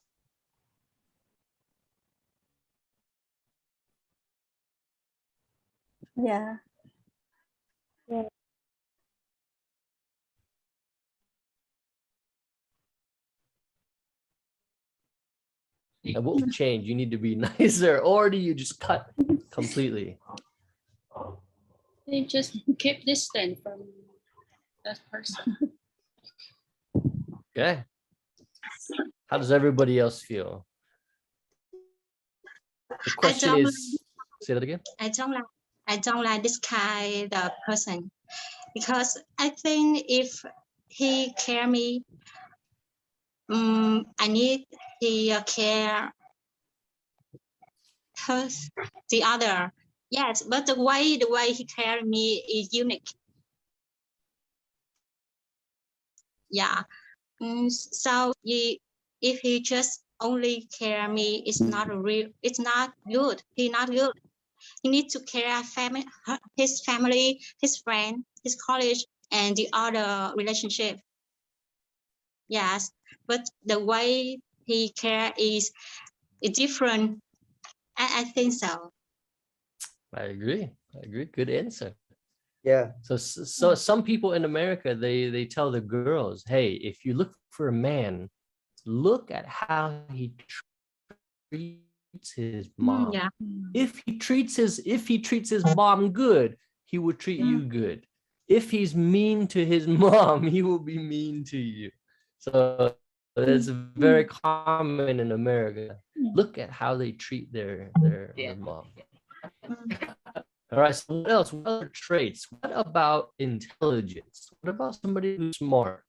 Yeah. And what would change? You need to be nicer, or do you just cut completely? They just keep distance from that person. Okay. How does everybody else feel? The question is, say that again. I don't like this kind of person, because I think if he care me, I need he care the other. Yes, but the way he care me is unique. Yeah. So if he just only care me, it's not good. He's not good. He needs to care his family, his friend, his college, and the other relationship. Yes, but the way he care is different. I think so. I agree. Good answer. Yeah. So some people in America, they tell the girls, hey, if you look for a man, look at how he treats his mom. Yeah. If he treats his mom good, he will treat you good. If he's mean to his mom, he will be mean to you. So it's very common in America. Look at how they treat their mom. All right, so what else? What other traits? What about intelligence? What about somebody who's smart?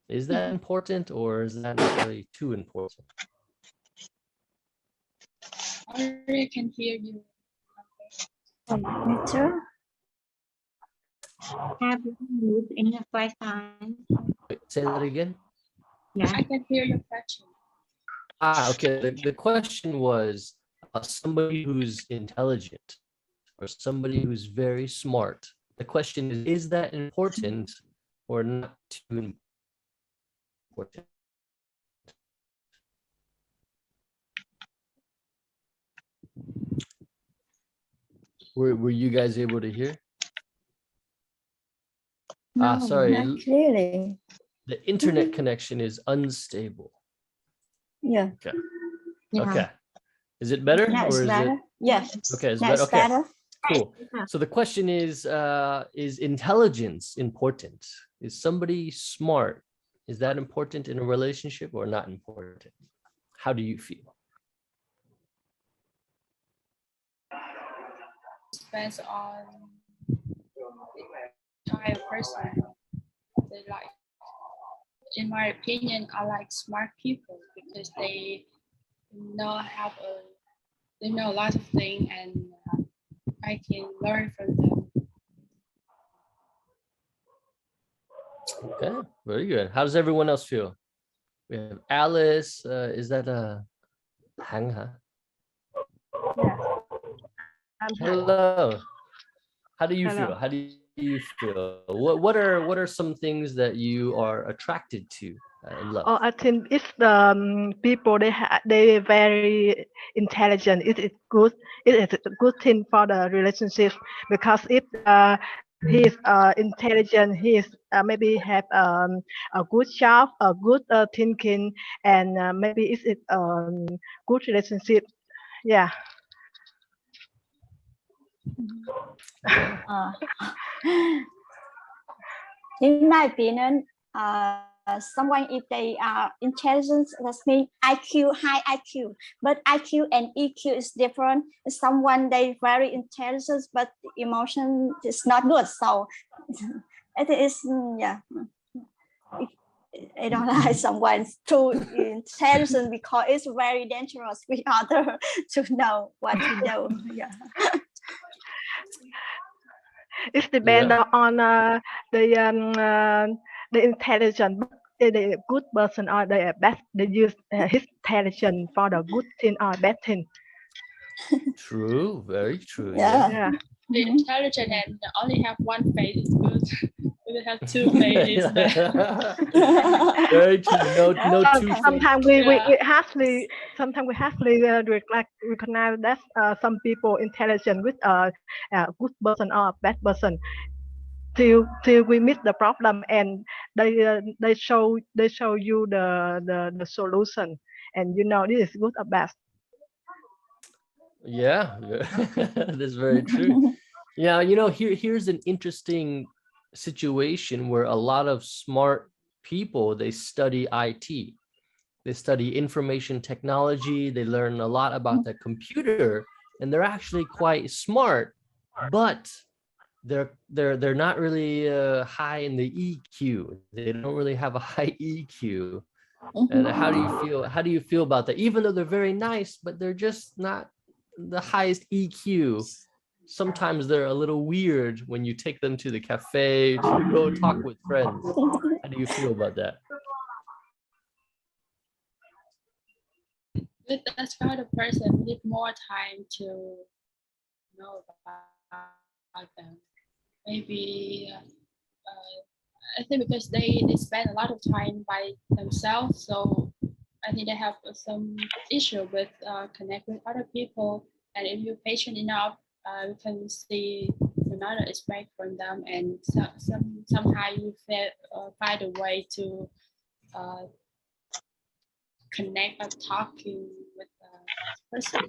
Is that important, or is that not really too important? I can hear you. Me too. Have you used in the Wi-Fi? Wait, say that again. Yeah. I can hear your question. Okay. The question was somebody who's intelligent or somebody who's very smart. The question is that important or not too important? Were you guys able to hear? No, sorry. not clearly. The internet connection is unstable. Yeah. Okay. Yeah. Okay. Is it better? Now it's better. Yes. Okay. It's now better. It's Okay. better. Cool. So the question is intelligence important? Is somebody smart? Is that important in a relationship or not important? How do you feel? depends on type of person they like. In my opinion, I like smart people because they know they know a lot of things, and I can learn from them. Okay, very good. How does everyone else feel? We have Alice. Is that Hang? Huh? Yeah. Hello. How do you Hello. feel? How do you feel? What are some things that you are attracted to in love? Oh, I think it's the people they very intelligent. It is good. It is a good thing for the relationship because if he is intelligent, he is maybe have a good job, a good thinking, and maybe it's good relationship. Yeah. In my opinion, someone if they are intelligent, that means IQ, high IQ. But IQ and EQ is different. Someone they very intelligent, but emotion is not good. So it is yeah. I don't like someone too intelligent because it's very dangerous with other to know what to do. Yeah. It depends on the intelligence. The good person or the bad. They use his intelligence for the good thing or bad thing. True, very true. Yeah. The intelligent and only have one face is good. If it have two faces, very true. No two. Sometimes we hardly recognize that some people intelligent with a good person or a bad person till we miss the problem and they show you the solution and you know this is good or bad. Yeah, that's very true. Yeah, here's an interesting situation where a lot of smart people, they study IT, they study information technology, they learn a lot about the computer, and they're actually quite smart, but they're not really high in the EQ. They don't really have a high EQ. And how do you feel about that? Even though they're very nice, but they're just not the highest EQ. Sometimes they're a little weird when you take them to the cafe to go talk with friends. How do you feel about that? with that kind of person, we need more time to know about them. Maybe I think because they spend a lot of time by themselves, so I think they have some issue with connect with other people. And if you're patient enough, you can see another aspect from them, and somehow you find a way to connect or talking with the person.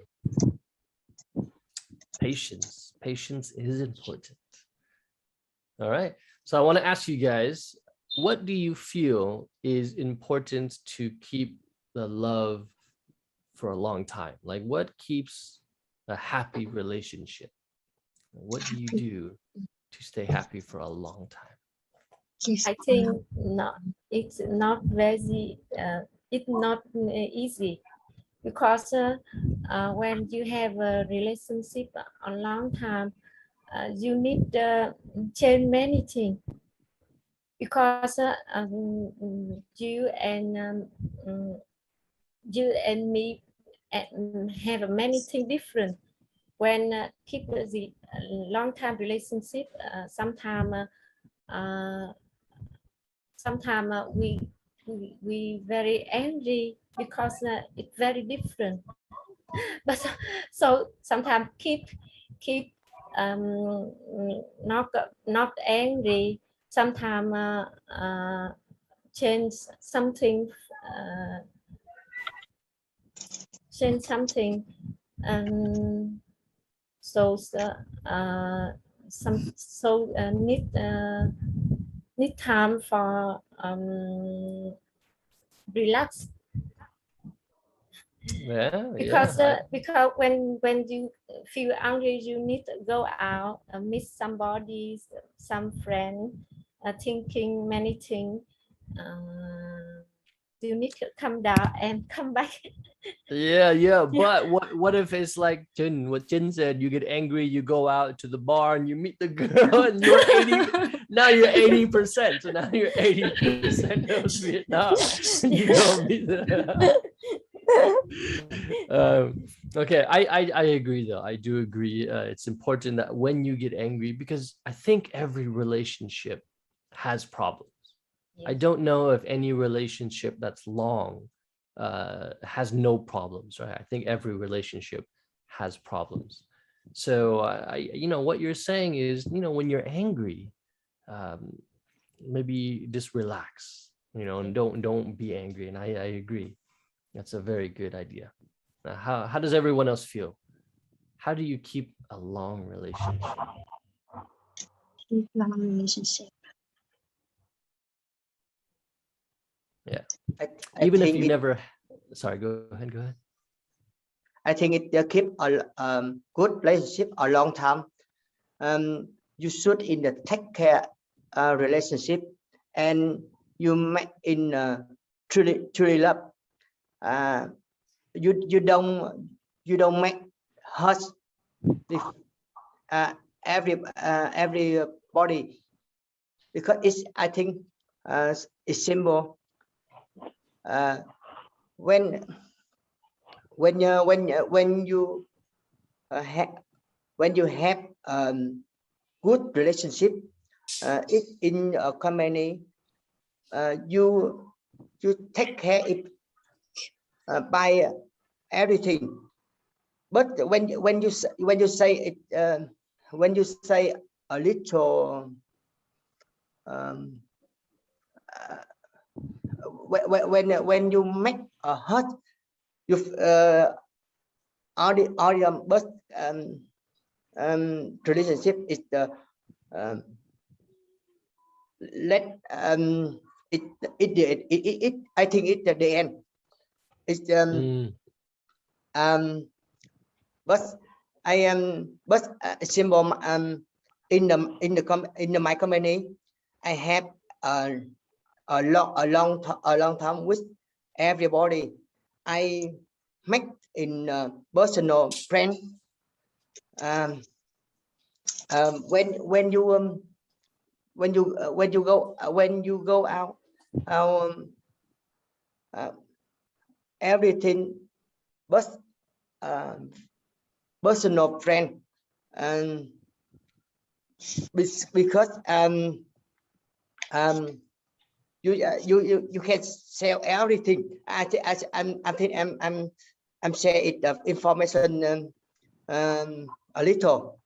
Patience is important. All right, so I want to ask you guys, what do you feel is important to keep the love for a long time? Like, what keeps a happy relationship? What do you do to stay happy for a long time? I think it's not very it's not easy, because when you have a relationship a long time, you need to change many things, because you and me have many things different. When keep the long time relationship, sometimes we very angry because it's very different. But so sometimes keep not angry. Sometimes change something, need time for relax. Yeah. Because when you feel angry, you need to go out, meet somebody, some friend, thinking many things. You need to come down and come back. Yeah. But what if it's like what Jin said? You get angry, you go out to the bar and you meet the girl, and you're 80. Now you're 80%. So now you're 80% of Vietnam. You go meet the. Okay, I agree though. I do agree. It's important that when you get angry, because I think every relationship has problems. I don't know if any relationship that's long has no problems, right? I think every relationship has problems. So what you're saying is, when you're angry, maybe just relax, and don't be angry. And I agree. That's a very good idea. Now, how does everyone else feel? How do you keep a long relationship? Long relationship. Yeah. Even if you never. Sorry, go ahead. I think it keep a good relationship a long time. You should take care relationship, and you make in truly love. You don't make hurt everybody, because I think it's simple. When you have good relationship in a company, you take care it by everything. But when you say it, when you say a little when you make a hurt, you but relationship is the it I think it's at the end. It's but I am symbol in my company. I have a long time with everybody. I make in personal friend. When you go out, everything but personal friend, and because you can sell everything. I think I'm share it the information a little.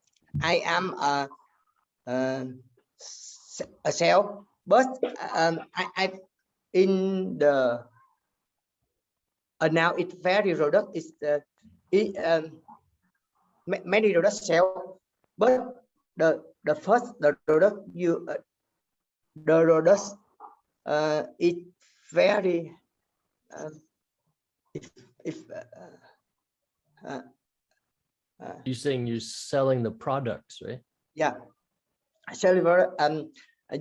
I am a sale, but I in the now it's very product is many products sell, but the first the product you the products it's very you're saying you're selling the products, right? Yeah, selling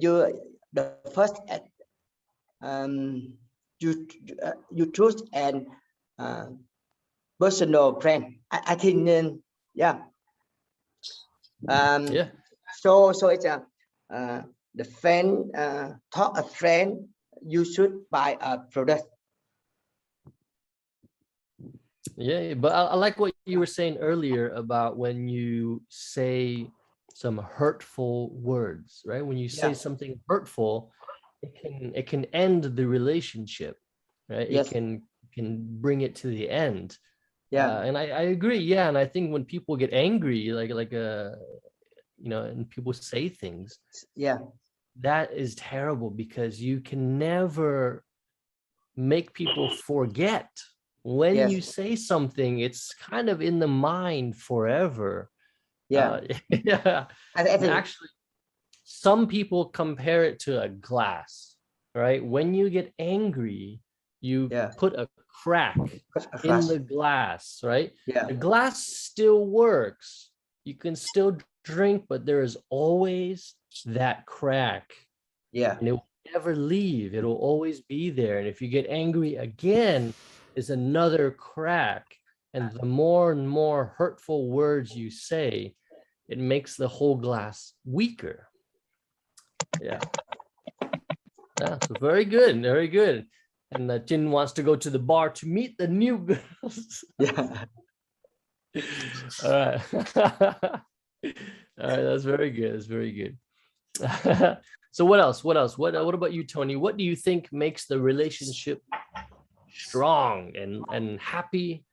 you the first you choose and personal friend. I think yeah. Yeah. So it's the friend talk a friend. You should buy a product. Yeah, but I like what you were saying earlier about when you say some hurtful words, right? When you say something hurtful, it can end the relationship, right? Yes. It can bring it to the end. Yeah. And I agree. Yeah, and I think when people get angry, and people say things, yeah, that is terrible, because you can never make people forget. When you say something, it's kind of in the mind forever. Yeah. Yeah. I think actually, some people compare it to a glass, right? When you get angry, you put a crack in the glass, right? Yeah. The glass still works. You can still drink, but there is always that crack. Yeah. And it will never leave. It'll always be there. And if you get angry again, is another crack. And the more and more hurtful words you say, it makes the whole glass weaker. Yeah. Yeah, so very good, very good. And Jin wants to go to the bar to meet the new girls. Yeah. All right. All right, that's very good. That's very good. So what else? What else? What about you, Tony? What do you think makes the relationship strong and happy?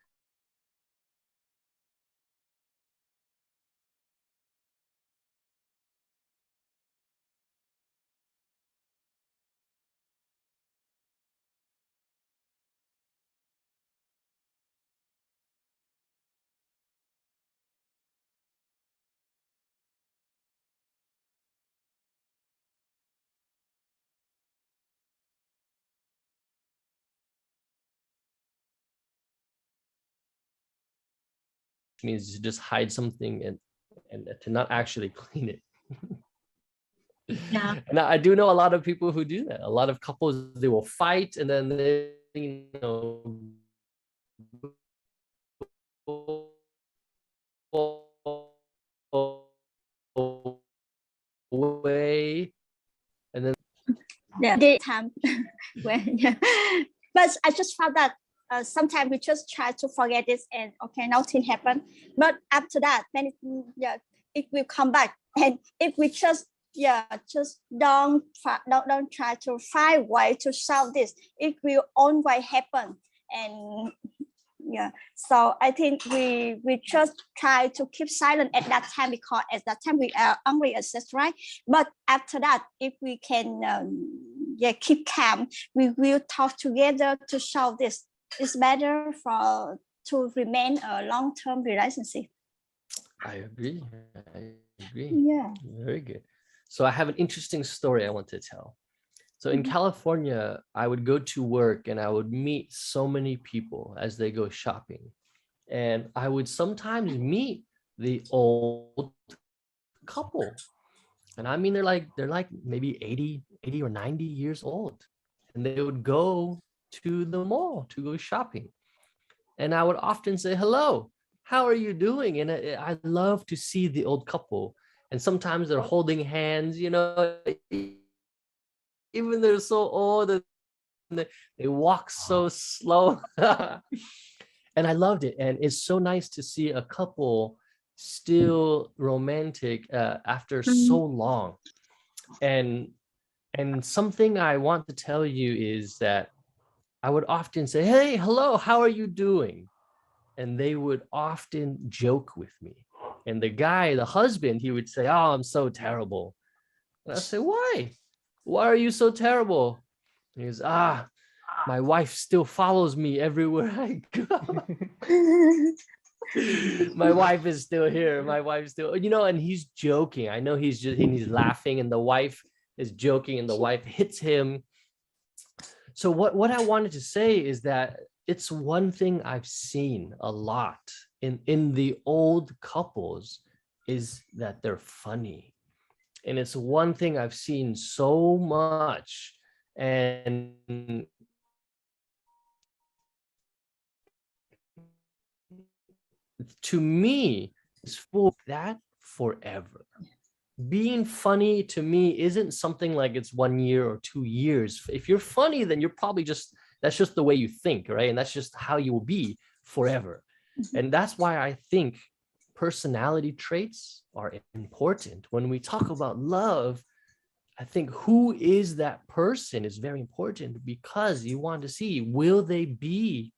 Means to just hide something and to not actually clean it. Yeah. And I do know a lot of people who do that. A lot of couples, they will fight and then they, you know, away, and then the time when, but I just found that sometimes we just try to forget this and okay, nothing happened. But after that, then it will come back. And if we just don't try to find way to solve this, it will always happen. And yeah, so I think we just try to keep silent at that time, because at that time we are angry, assist, right? But after that, if we can keep calm, we will talk together to solve this. It's better to remain a long-term relationship. I agree. Yeah. Very good. So I have an interesting story I want to tell. So in California, I would go to work and I would meet so many people as they go shopping. And I would sometimes meet the old couple. And I mean, they're like maybe 80 or 90 years old. And they would go to the mall to go shopping. And I would often say, hello, how are you doing? And I love to see the old couple. And sometimes they're holding hands, you know, even they're so old and they walk so slow. And I loved it. And it's so nice to see a couple still romantic after so long. And something I want to tell you is that I would often say, hey, hello, how are you doing? And they would often joke with me. And the guy, the husband, he would say, oh, I'm so terrible. And I say, why? Why are you so terrible? And he goes, my wife still follows me everywhere I go. My wife is still here. My wife's still, you know, and he's joking. I know he's laughing, and the wife is joking, and the wife hits him. So what I wanted to say is that it's one thing I've seen a lot in the old couples is that they're funny. And it's one thing I've seen so much. And to me, it's for that forever. Being funny to me isn't something like it's 1 year or 2 years. If you're funny, then you're probably that's just the way you think, right? And that's just how you will be forever. And that's why I think personality traits are important. When we talk about love, I think who is that person is very important, because you want to see, will they be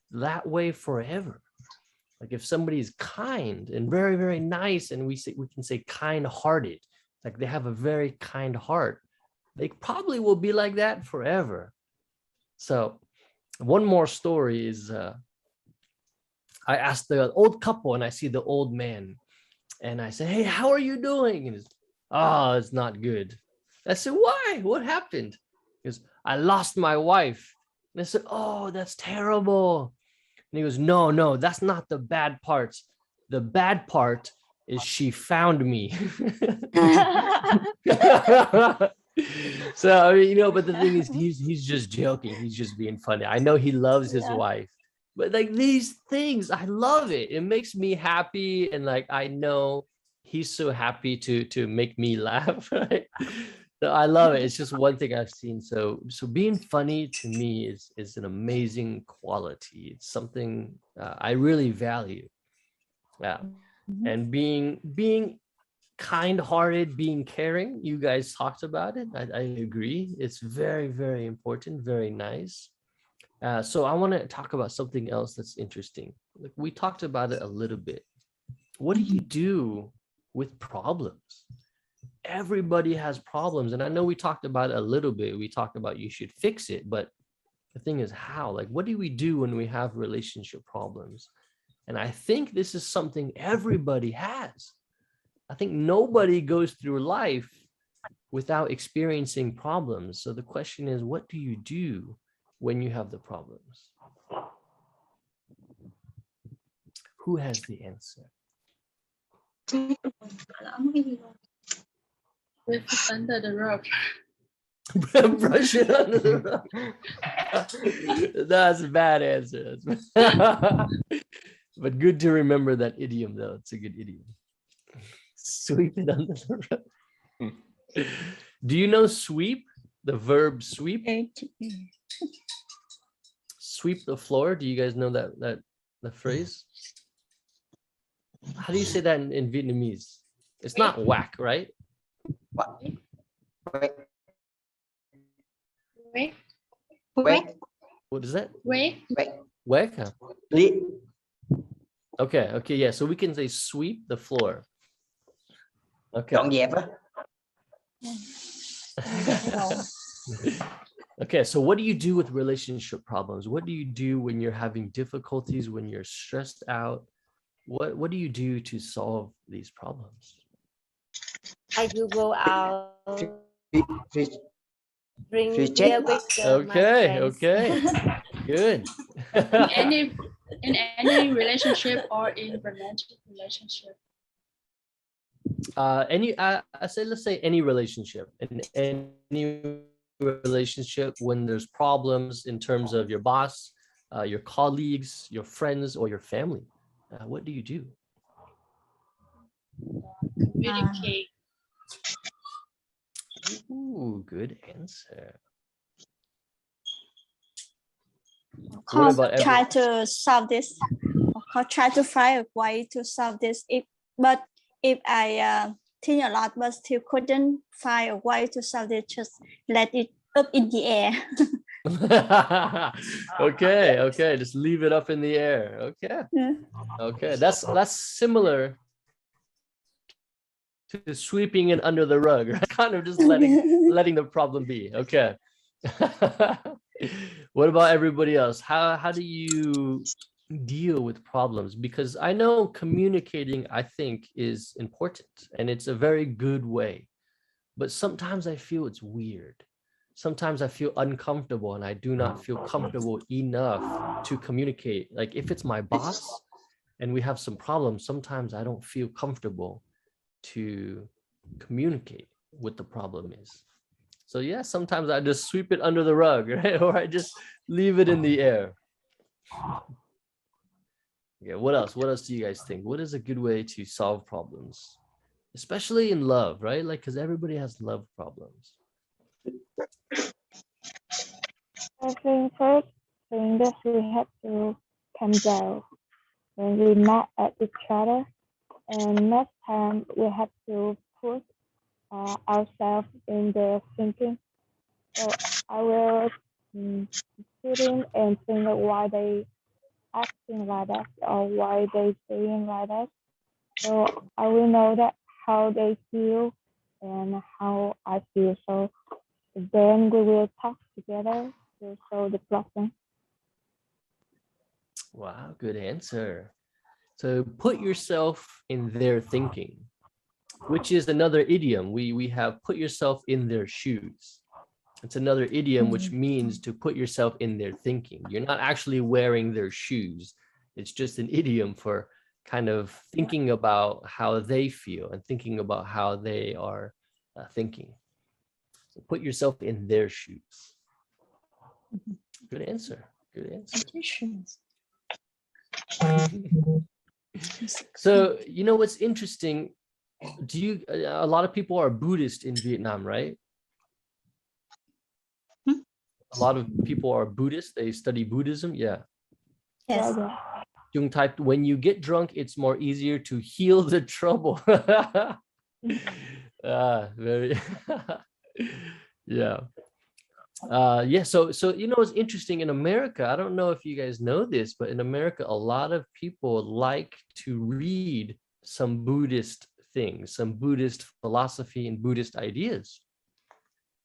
that way forever? Like if somebody is kind and very, very nice, and we can say kind-hearted, like they have a very kind heart, they probably will be like that forever. So one more story is, I asked the old couple, and I see the old man, and I say, hey, how are you doing? And he's, oh, it's not good. I said, why? What happened? He goes, I lost my wife And I said, oh, that's terrible. And he goes, no, that's not the bad part. The bad part is she found me. So, I mean, but the thing is, he's just joking. He's just being funny. I know he loves his wife, but like these things, I love it. It makes me happy. And like, I know he's so happy to make me laugh, right? So I love it. It's just one thing I've seen. So being funny to me is an amazing quality. It's something I really value. Yeah. And being kind-hearted, being caring, you guys talked about it. I agree. It's very, very important, very nice. So I want to talk about something else that's interesting. Like we talked about it a little bit. What do you do with problems? Everybody has problems, and I know we talked about it a little bit. We talked about you should fix it, but the thing is how? Like, what do we do when we have relationship problems? And I think this is something everybody has. I think nobody goes through life without experiencing problems. So the question is, what do you do when you have the problems? Who has the answer? With it under the rug. Brush it under the rug. That's a bad answer. But good to remember that idiom, though. It's a good idiom. Sweep it under the rug. Do you know sweep? The verb sweep? Sweep the floor. Do you guys know that phrase? How do you say that in Vietnamese? It's not whack, right? Wait. What is that? Wait. Whack? Okay, yeah. So we can say sweep the floor. Okay. Okay, so what do you do with relationship problems? What do you do when you're having difficulties, when you're stressed out? What do you do to solve these problems? I will go out, bring beer with Okay, good. in any relationship or in romantic relationship. Let's say any relationship. In any relationship, when there's problems in terms of your boss, your colleagues, your friends, or your family, what do you do? Communicate. Ooh, good answer. Try to solve this. Try to find a way to solve this. If I think a lot but still couldn't find a way to solve it, just let it up in the air. Okay, just leave it up in the air. Okay, that's similar to sweeping it under the rug, right? Kind of just letting the problem be. Okay. What about everybody else? How do you deal with problems? Because I know communicating, I think, is important and it's a very good way, but sometimes I feel it's weird. Sometimes I feel uncomfortable and I do not feel comfortable enough to communicate. Like if it's my boss and we have some problems, sometimes I don't feel comfortable to communicate what the problem is. So yeah, sometimes I just sweep it under the rug, right? Or I just leave it in the air. Yeah, what else? What else do you guys think? What is a good way to solve problems? Especially in love, right? Like, because everybody has love problems. I think first thing that we have to calm down when we mad at each other, and next time we have to put ourselves in their thinking. So I will sit in and think of why they acting like that or why they saying like that. So I will know that how they feel and how I feel. So then we will talk together to solve the problem. Wow, good answer. So put yourself in their thinking, which is another idiom. We have put yourself in their shoes. It's another idiom, which means to put yourself in their thinking. You're not actually wearing their shoes. It's just an idiom for kind of thinking about how they feel and thinking about how they are thinking. So put yourself in their shoes. Good answer. Good answer. So, you know what's interesting? A lot of people are Buddhist in Vietnam, right? A lot of people are Buddhist. They study Buddhism. Yeah. Yes. Chung typed, when you get drunk, it's more easier to heal the trouble. Very. Yeah. Yeah. So you know, it's interesting in America. I don't know if you guys know this, but in America, a lot of people like to read some Buddhist things, some Buddhist philosophy and Buddhist ideas.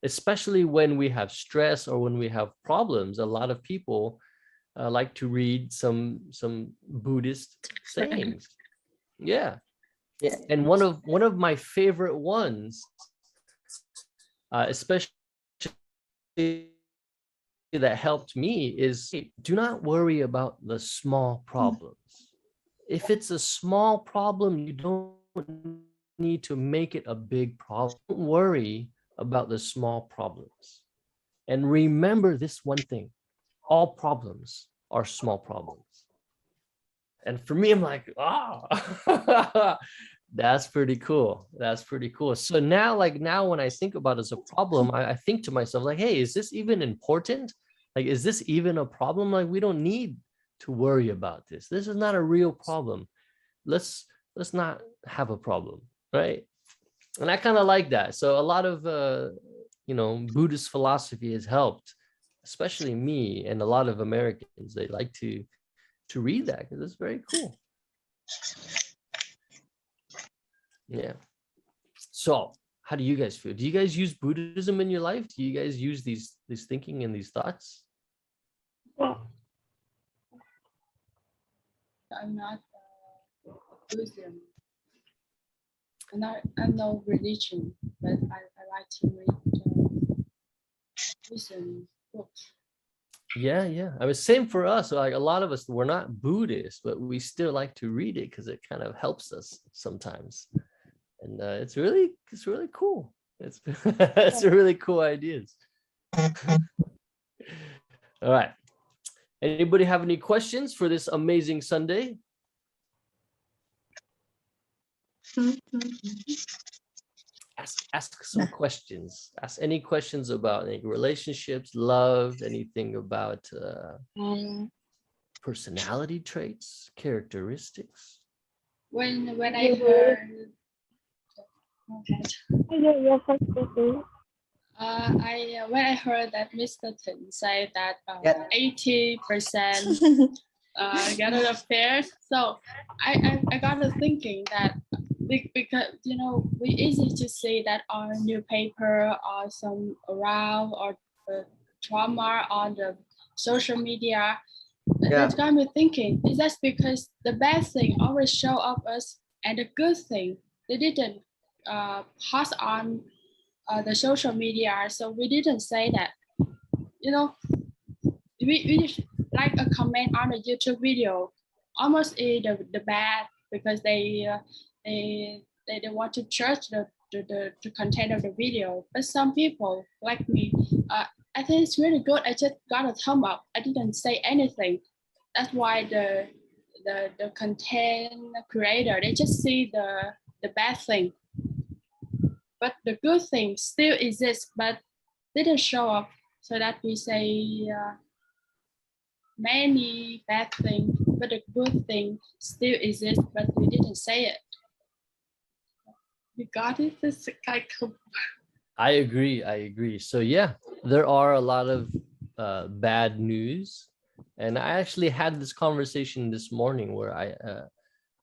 Especially when we have stress or when we have problems, a lot of people like to read some Buddhist sayings. Yeah. And one of my favorite ones, especially that helped me, is do not worry about the small problems. If it's a small problem, you don't need to make it a big problem. Don't worry about the small problems. And remember this one thing: all problems are small problems. And for me, I'm like, that's pretty cool. That's pretty cool. So now when I think about it as a problem, I think to myself, like, hey, is this even important? Like, is this even a problem? Like, we don't need to worry about this. This is not a real problem. Let's not have a problem, right? And I kind of like that. So a lot of Buddhist philosophy has helped, especially me and a lot of Americans. They like to read that because it's very cool. Yeah. So how do you guys feel? Do you guys use Buddhism in your life? Do you guys use these thinking and these thoughts? I'm not Buddhism. I'm no religion, but I like to read Buddhism books. Yeah. I mean, same for us. Like a lot of us, we're not Buddhist, but we still like to read it because it kind of helps us sometimes. And it's really cool. It's it's really cool ideas. All right. Anybody have any questions for this amazing Sunday? Ask some questions. Ask any questions about any relationships, love, anything about personality traits, characteristics. When I heard when I heard that Mr. Tin say that 80% got an affair, so I got to thinking that because we easy to see that on newspaper or some around or drama on the social media. That got me thinking, is that because the bad thing always show up us and the good thing they didn't pass on the social media, so we didn't say that. We like a comment on a YouTube video, almost the bad because they want to judge the content of the video. But some people like me, I think it's really good. I just got a thumb up. I didn't say anything. That's why the content creator, they just see the bad thing. But the good thing still exists, but didn't show up. So that we say many bad things, but the good thing still exists, but we didn't say it. You got it? It's like I agree. So yeah, there are a lot of bad news. And I actually had this conversation this morning where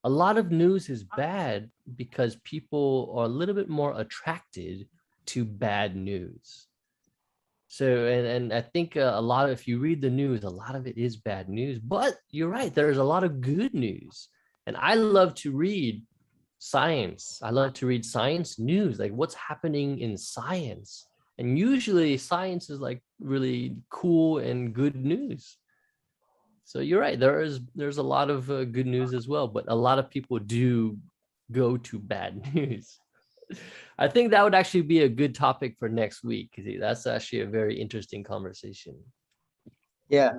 a lot of news is bad because people are a little bit more attracted to bad news. So, and I think if you read the news, a lot of it is bad news, but you're right. There's a lot of good news. And I love to read science. I love to read science news, like what's happening in science. And usually science is like really cool and good news. So you're right, there's a lot of good news as well, but a lot of people do go to bad news. I think that would actually be a good topic for next week, because that's actually a very interesting conversation. Yeah.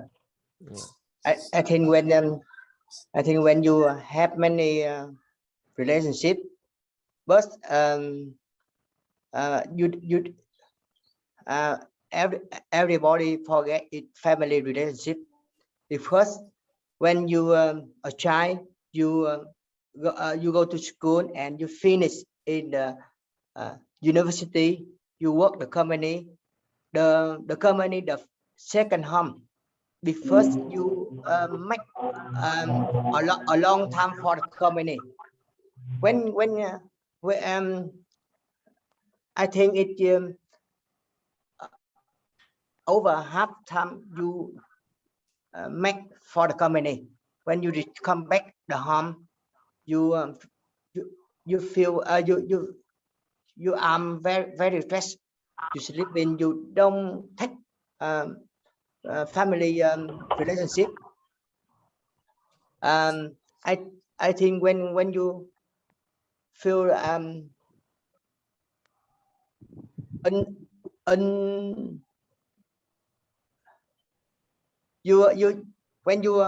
I think when you have many relationship, but everybody forget it family relationship, because when you a child, you go to school and you finish in the university, you work the company, the second home, because you make a long time for the company. When I think it over half time you make for the company. When you come back the home, you feel you are very stressed. You sleep in, you don't take family relationship. I think when you feel when you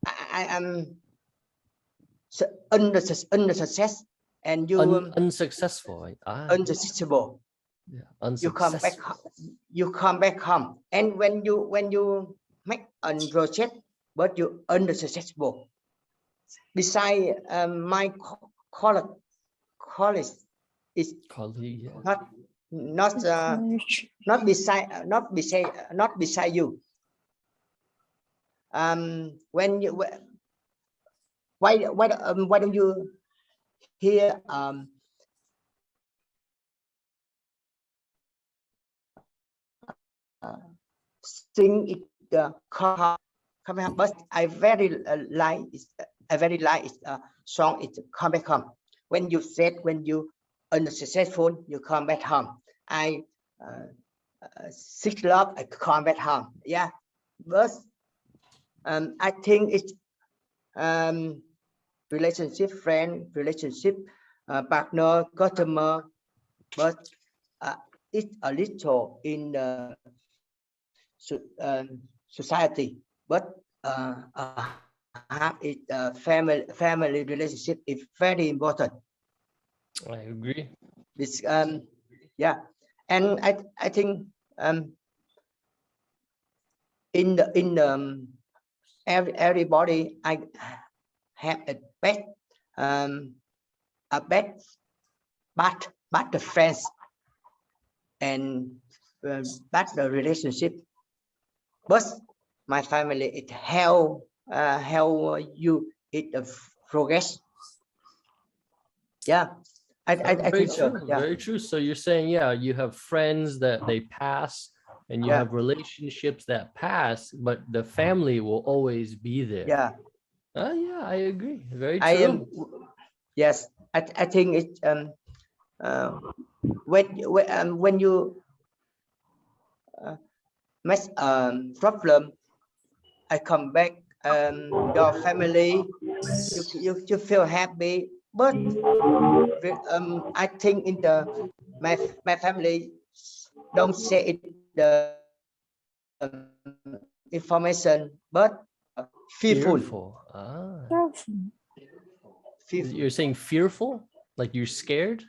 I am under success and you unsuccessful. Unsuccessful. Yeah, you come back home, and when you make a project but you unsuccessful. Beside my college is not beside you. When you why don't you hear sing it come back, but I very like it song. It's come back home. When you said when you unsuccessful, you come back home. I sick love, I come back home. Yeah, but I think it's relationship, friend, relationship, partner, customer, but it's a little in the society, but have it family relationship is very important. I agree. It's yeah, and I think in the everybody I have a bad the friends and bad the relationship, but my family it help you it progress. Yeah, I think so. Yeah. Very true. So you're saying, yeah, you have friends that they pass, and you have relationships that pass, but the family will always be there. Yeah. Yeah, I agree. Very true. Yes, I think it's when you make problem, I come back, your family, you feel happy, but I think in the my family don't say it the information, but fearful. You're saying fearful, like you're scared?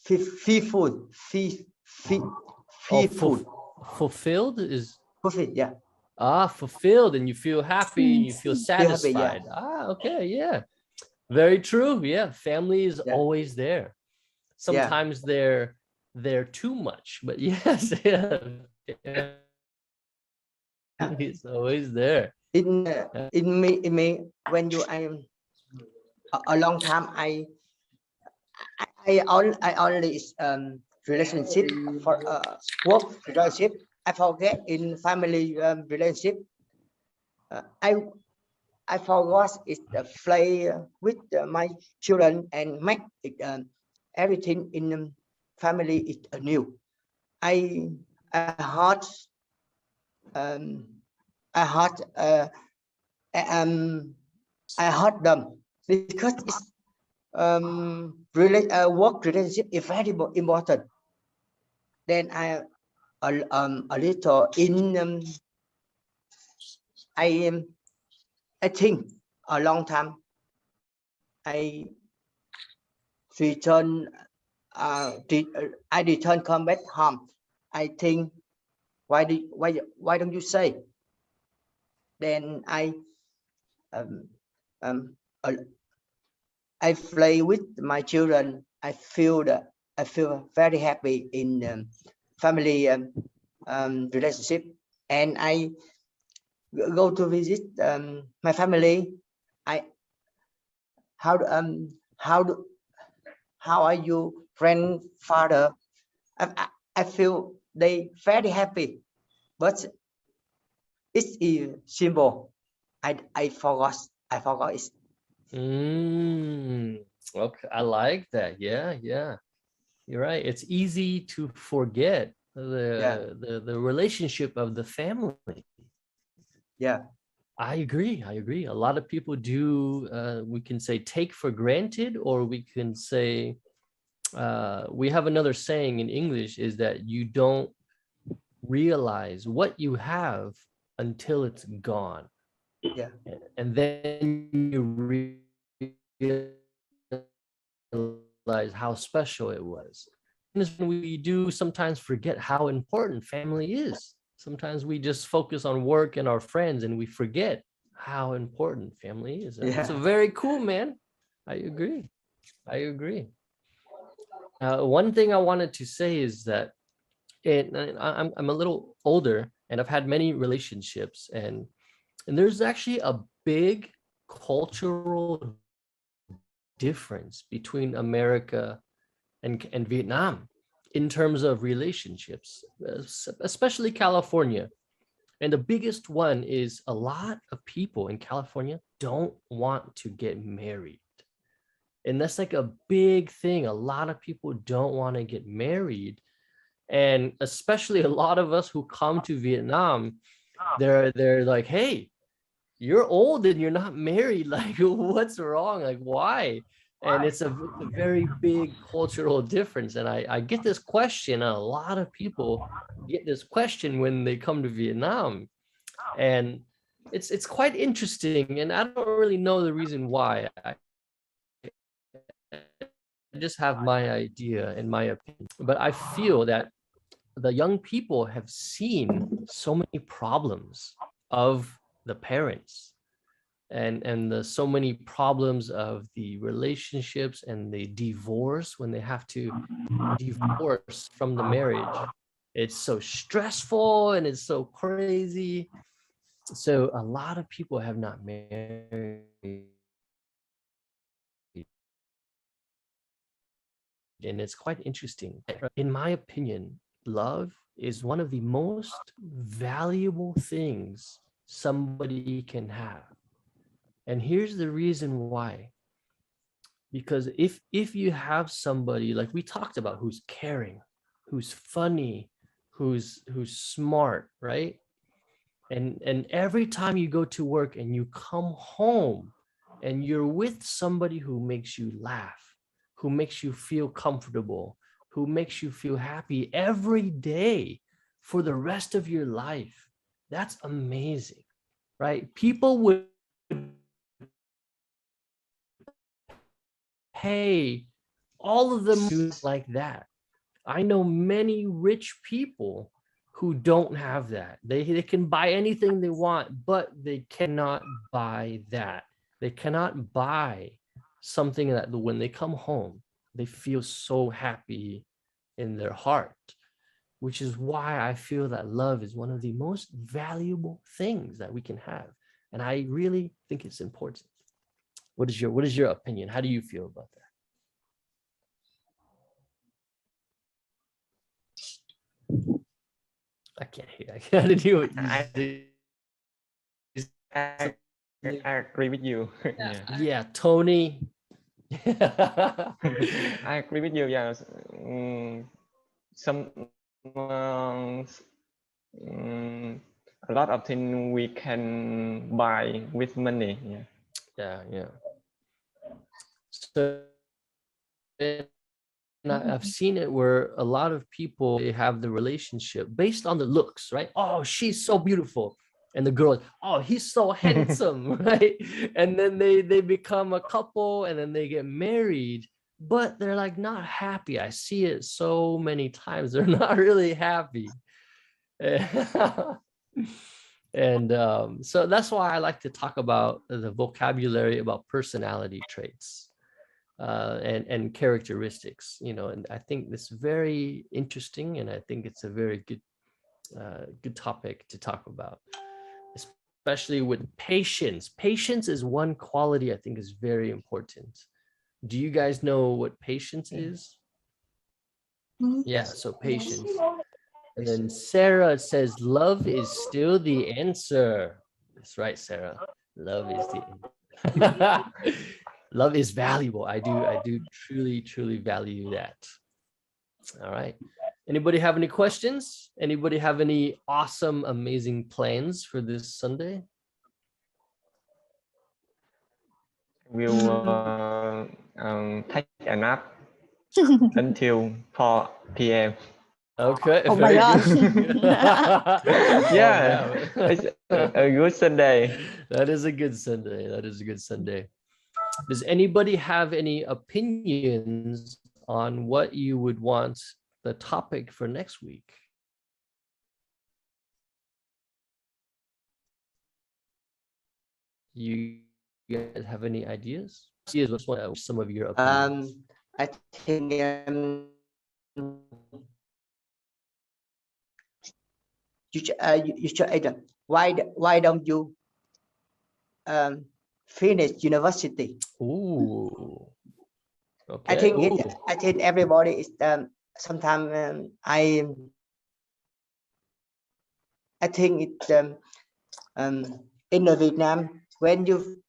Fearful. Fulfilled is fulfilled, yeah. Fulfilled, and you feel happy, and you feel satisfied. Yeah. Okay, yeah. Very true. Yeah, family is always there. Sometimes they're too much, but yes, it's always there. In me when you a long time I only relationship for work relationship. I forget in family relationship. I forgot it play with my children and make it everything in family is new. I heard I heard I heard them because it's work relationship is very important. Then I a little in I think a long time I return I return come back home. I think why don't you say? Then I play with my children. I feel very happy in family relationship, and I go to visit my family. How are you, grandfather? I feel they very happy, but it's simple. I forgot it. Okay, I like that. Yeah, you're right. It's easy to forget the relationship of the family. Yeah, I agree. A lot of people do, we can say take for granted, or we can say, we have another saying in English is that you don't realize what you have until it's gone. Yeah. And then you realize how special it was. And we do sometimes forget how important family is. Sometimes we just focus on work and our friends and we forget how important family is. Yeah. It's a very cool, man. I agree. One thing I wanted to say is that I'm a little older and I've had many relationships, and there's actually a big cultural difference between America and Vietnam in terms of relationships, especially California. And the biggest one is a lot of people in California don't want to get married. And that's like a big thing. A lot of people don't want to get married. And especially a lot of us who come to Vietnam, they're like, hey, you're old and you're not married. Like, what's wrong? Like, why? And it's a very big cultural difference. And I get this question. A lot of people get this question when they come to Vietnam. And it's quite interesting. And I don't really know the reason why. I just have my idea and my opinion. But I feel that the young people have seen so many problems of the parents and the so many problems of the relationships and the divorce when they have to divorce from the marriage. It's so stressful and it's so crazy. So a lot of people have not married. And it's quite interesting. In my opinion, love is one of the most valuable things somebody can have. And here's the reason why. Because if you have somebody like we talked about, who's caring, who's funny, who's smart, right? And every time you go to work and you come home and you're with somebody who makes you laugh, who makes you feel comfortable, who makes you feel happy every day for the rest of your life, that's amazing, right? People would pay all of them like that. I know many rich people who don't have that. They can buy anything they want, but they cannot buy that. They cannot buy something that when they come home, they feel so happy in their heart, which is why I feel that love is one of the most valuable things that we can have. And I really think it's important. What is your opinion? How do you feel about that? I can't hear. I can't hear what you say. agree with you. Yeah, Tony. I agree with you. Yeah, some a lot of things we can buy with money. Yeah. So I've seen it where a lot of people, they have the relationship based on the looks, right? Oh, she's so beautiful. And the girl, oh, he's so handsome, right? And then they become a couple and then they get married, but they're like not happy. I see it so many times. They're not really happy. And so that's why I like to talk about the vocabulary about personality traits and characteristics, you know, and I think it's very interesting, and I think it's a very good topic to talk about, especially with patience. Patience is one quality I think is very important. Do you guys know what patience is? Yeah, so patience. And then Sarah says, love is still the answer. That's right, Sarah. Love is the answer. Love is valuable. I do truly value that. All right. Anybody have any questions? Anybody have any awesome, amazing plans for this Sunday? We'll take a nap until 4 p.m. Okay. Oh my gosh. Yeah, it's a good Sunday. That is a good Sunday. That is a good Sunday. Does anybody have any opinions on what you would want the topic for next week? You guys have any ideas? What's some of your opinions? I think you should either why don't you finish university? Ooh. Okay. I think everybody is sometimes I think it's in the Vietnam when you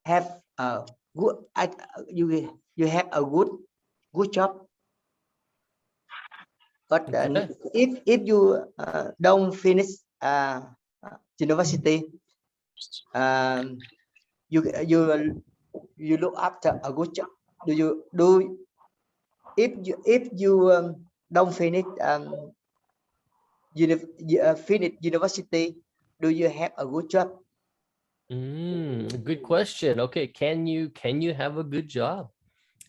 have a good you have a good job, but if you don't finish university, you look after a good job. If you don't finish finish university, do you have a good job? Good question. Okay, can you have a good job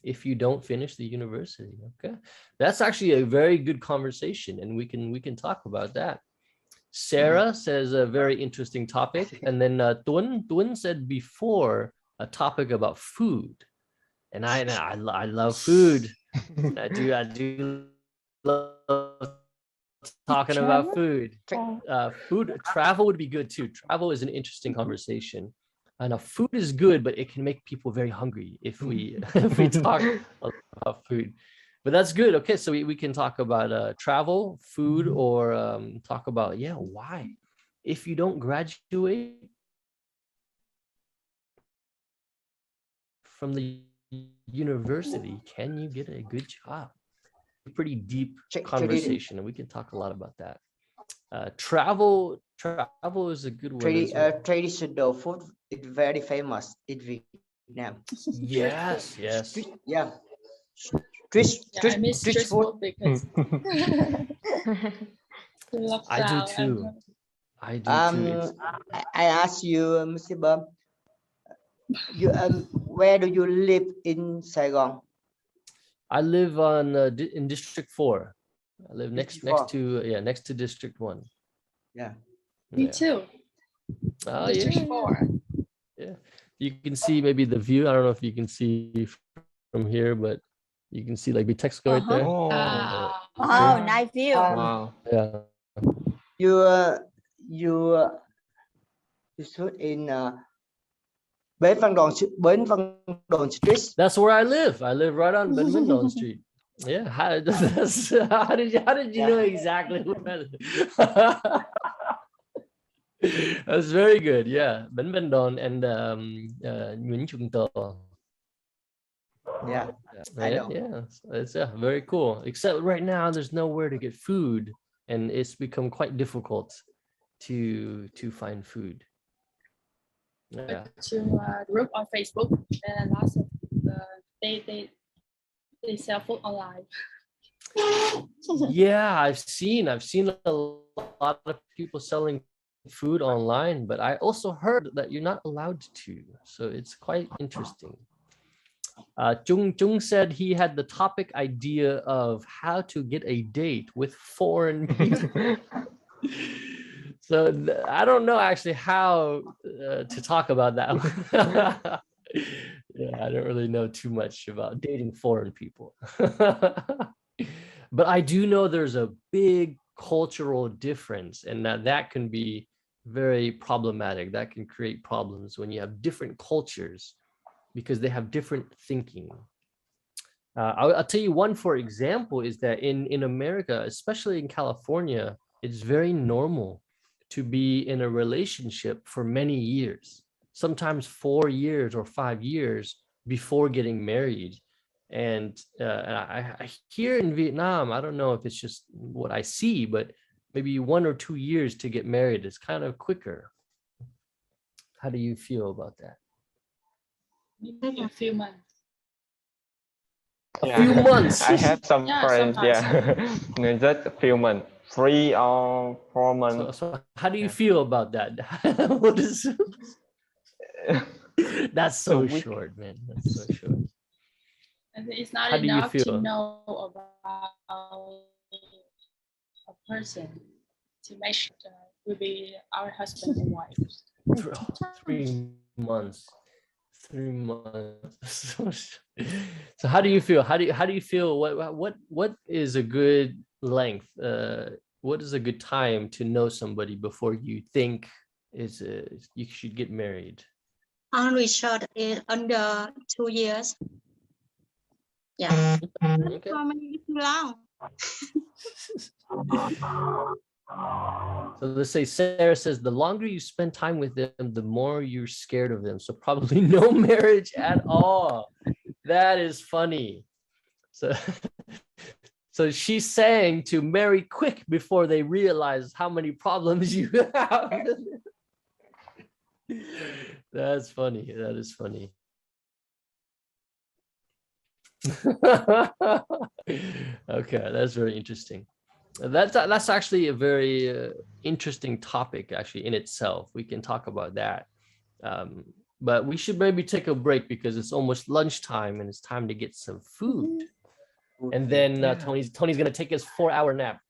if you don't finish the university? Okay, that's actually a very good conversation, and we can talk about that. Sarah says a very interesting topic, and then Tuấn said before a topic about food, and I love food. I do love talking about food. Travel would be good too. Travel is an interesting conversation. And food is good, but it can make people very hungry if we talk about food. But that's good. Okay, so we can talk about travel, food, or talk about why if you don't graduate from the university, can you get a good job? Pretty deep conversation, and we can talk a lot about that. Travel is a good one. Traditional food is very famous in Vietnam. Yes. Yeah. I miss street food because I do too. I ask you, Mr.Bơ, where do you live in Saigon? I live in District 4. I live next to District 1. Yeah. Me too. Oh, District 4. Yeah. You can see maybe the view. I don't know if you can see from here, but you can see like Bitexco right there. Oh, nice view. Wow. Yeah. You stood in Bến Văn Đồn Street. That's where I live. I live right on Ben Minh Đồn Street. Yeah, how did you know exactly what That's very good. Yeah, bánh bánh đòn and nhuyễn chung tờ. Yeah, I Yeah, know. yeah, it's very cool. Except right now, there's nowhere to get food, and it's become quite difficult to find food. Yeah. To group on Facebook, and lots of they sell food online. Yeah, I've seen a lot of people selling food online, but I also heard that you're not allowed to, so it's quite interesting. Chung said he had the topic idea of how to get a date with foreign people. So I don't know actually how to talk about that. Yeah, I don't really know too much about dating foreign people. But I do know there's a big cultural difference, and that can be very problematic. That can create problems when you have different cultures because they have different thinking. I'll tell you one, for example, is that in America, especially in California, it's very normal to be in a relationship for many years, sometimes 4 years or 5 years before getting married. And I here in Vietnam, I don't know if it's just what I see, but maybe 1 or 2 years to get married is kind of quicker. How do you feel about that? Maybe a few months. A few months. I have some Yeah, friends, sometimes. yeah, just a few months, 3 or 4 months. So how do you feel about that? What is that's so short, man. That's so short. And it's not How do you enough to feel? know about a person to make sure that will be our husband and wife. 3 months. 3 months. So how do you feel? How do you feel? What is a good length? What is a good time to know somebody before you think you should get married? On research is under 2 years. Yeah. Okay. How many is too long? So let's say Sarah says the longer you spend time with them, the more you're scared of them. So probably no marriage at all. That is funny. So she's saying to marry quick before they realize how many problems you have. That's funny. That is funny. Okay, that's very interesting. That's actually a very interesting topic actually in itself. We can talk about that. But we should maybe take a break because it's almost lunchtime and it's time to get some food. And then Tony's gonna take his 4-hour nap.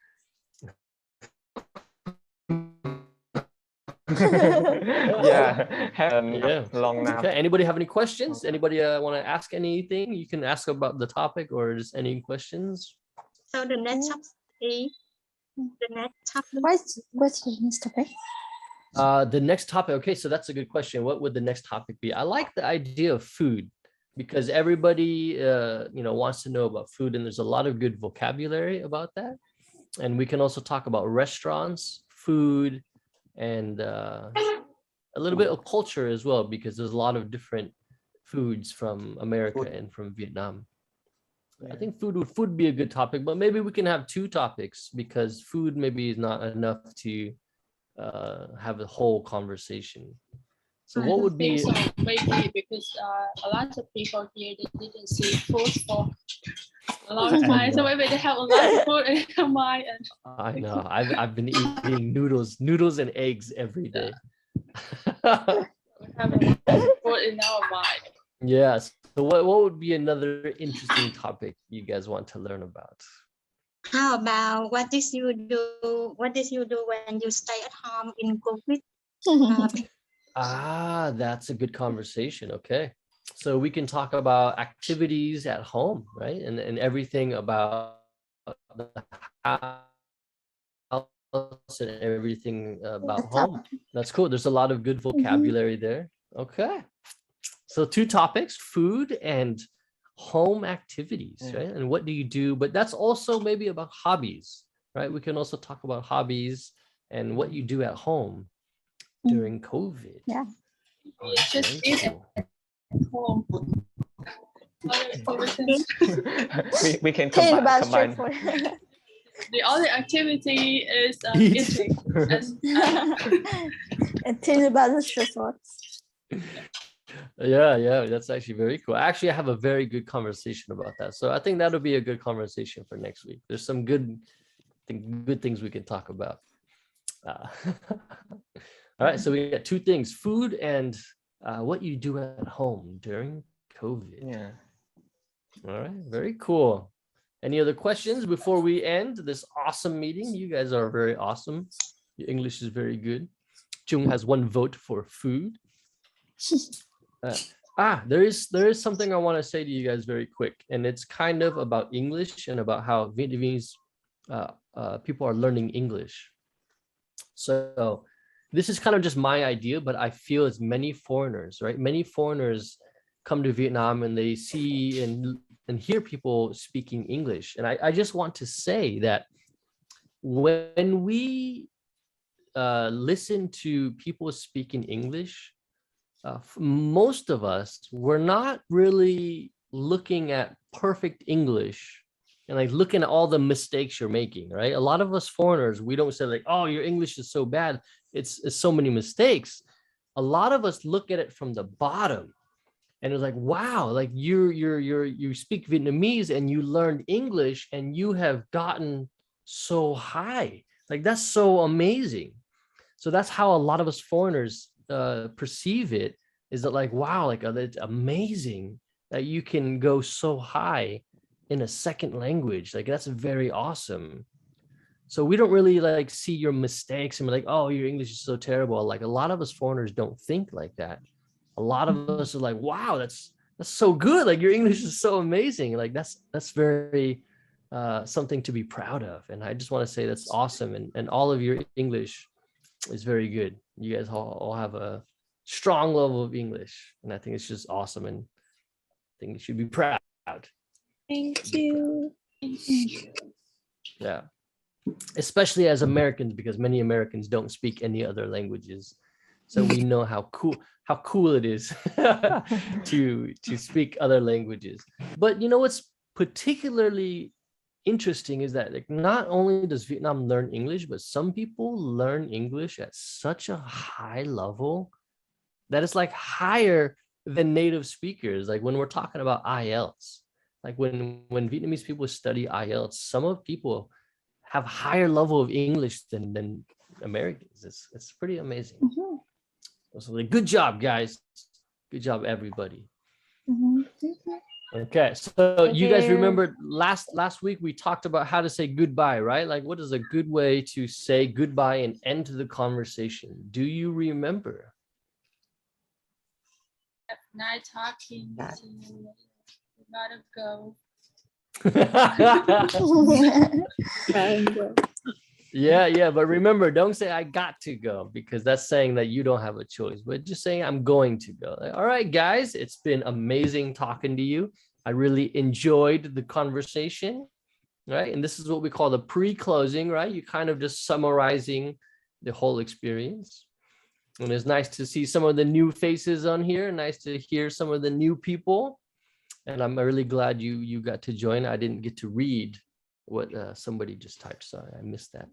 Yeah, long nap. Okay, anybody have any questions? Anybody want to ask anything? You can ask about the topic or just any questions. So the next topic is the next topic. What's the next topic? The next topic. Okay, so that's a good question. What would the next topic be? I like the idea of food because everybody wants to know about food, and there's a lot of good vocabulary about that. And we can also talk about restaurants, food, and a little bit of culture as well, because there's a lot of different foods from America and from Vietnam. I think food would be a good topic, but maybe we can have 2 topics because food maybe is not enough to have a whole conversation. So what would be? So maybe because a lot of people here they didn't see food for a long time, so maybe they have a lot of food in their mind. I know. I've been eating noodles and eggs every day. We have a lot of food in our mind. Yes. So what would be another interesting topic you guys want to learn about? How about what did you do? What did you do when you stay at home in COVID? That's a good conversation. Okay. So we can talk about activities at home, right? And everything about the house and everything about home. That's cool. There's a lot of good vocabulary there. Okay. So 2 topics, food and home activities, right? And what do you do? But that's also maybe about hobbies, right? We can also talk about hobbies and what you do at home during COVID. Yeah. Just eat at home. we can Think about combine. The only activity is eating. And think about the street foods. Yeah, that's actually very cool. Actually, I have a very good conversation about that. So I think that'll be a good conversation for next week. There's some good things we can talk about. All right, so we got 2 things: food and what you do at home during COVID. Yeah. All right, very cool. Any other questions before we end this awesome meeting? You guys are very awesome. Your English is very good. Chung has 1 vote for food. There is something I want to say to you guys very quick, and it's kind of about English and about how Vietnamese people are learning English. So this is kind of just my idea, but I feel it's many foreigners, right? Many foreigners come to Vietnam and they see and hear people speaking English. And I just want to say that when we listen to people speaking English, most of us, we're not really looking at perfect English and like looking at all the mistakes you're making, right? A lot of us foreigners, we don't say like, oh, your English is so bad, it's so many mistakes. A lot of us look at it from the bottom, and it's like, wow, like you speak Vietnamese and you learned English and you have gotten so high. Like that's so amazing. So that's how a lot of us foreigners perceive it, is that like, wow, like it's amazing that you can go so high in a second language. Like that's very awesome. So we don't really like see your mistakes and be like, oh, your English is so terrible. Like a lot of us foreigners don't think like that. A lot of us are like, wow, that's so good. Like your English is so amazing. Like that's very something to be proud of. And I just want to say that's awesome. And all of your English is very good. You guys all have a strong level of English, and I think it's just awesome, and I think you should be proud. Thank you. Yeah, especially as Americans, because many Americans don't speak any other languages, so we know how cool it is to speak other languages. But you know what's particularly interesting is that like not only does Vietnam learn English, but some people learn English at such a high level that it's like higher than native speakers. Like when we're talking about IELTS, like when Vietnamese people study IELTS, some of people have higher level of English than Americans. It's pretty amazing. So like, good job, guys. Good job, everybody. Okay, so you guys remember last week we talked about how to say goodbye, right? Like what is a good way to say goodbye and end the conversation? Do you remember? Nice talking to you. Gotta go. Yeah, but remember, don't say I got to go, because that's saying that you don't have a choice, but just saying I'm going to go. Like, all right, guys, it's been amazing talking to you. I really enjoyed the conversation, right? And this is what we call the pre-closing, right? You kind of just summarizing the whole experience. And it's nice to see some of the new faces on here. Nice to hear some of the new people. And I'm really glad you got to join. I didn't get to read what somebody just typed. Sorry, I missed that.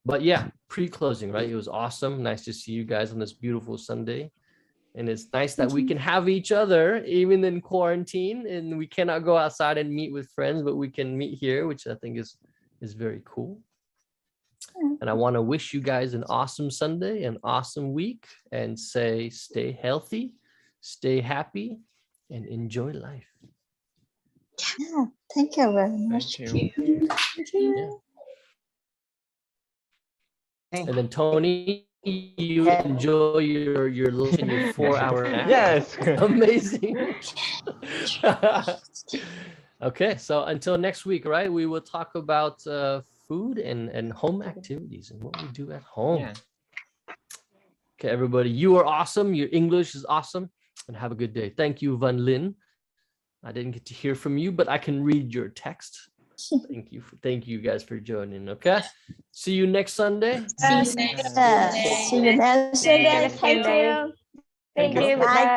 But yeah, pre-closing, right? It was awesome. Nice to see you guys on this beautiful Sunday. And it's nice that we can have each other even in quarantine, and we cannot go outside and meet with friends, but we can meet here, which I think is very cool. And I want to wish you guys an awesome Sunday, an awesome week, and say stay healthy, stay happy, and enjoy life. Yeah, thank you very much. Thank you. Yeah. And then Tony, you enjoy your lunch and your 4-hour nap. Yes. Amazing. Okay, so until next week, right? We will talk about food and home activities and what we do at home. Yeah. Okay, everybody, you are awesome. Your English is awesome, and have a good day. Thank you, Van Lin. I didn't get to hear from you, but I can read your text. Thank you guys for joining. Okay, see you next Sunday. See you next Sunday. Thank you. Thank you. Bye. Bye.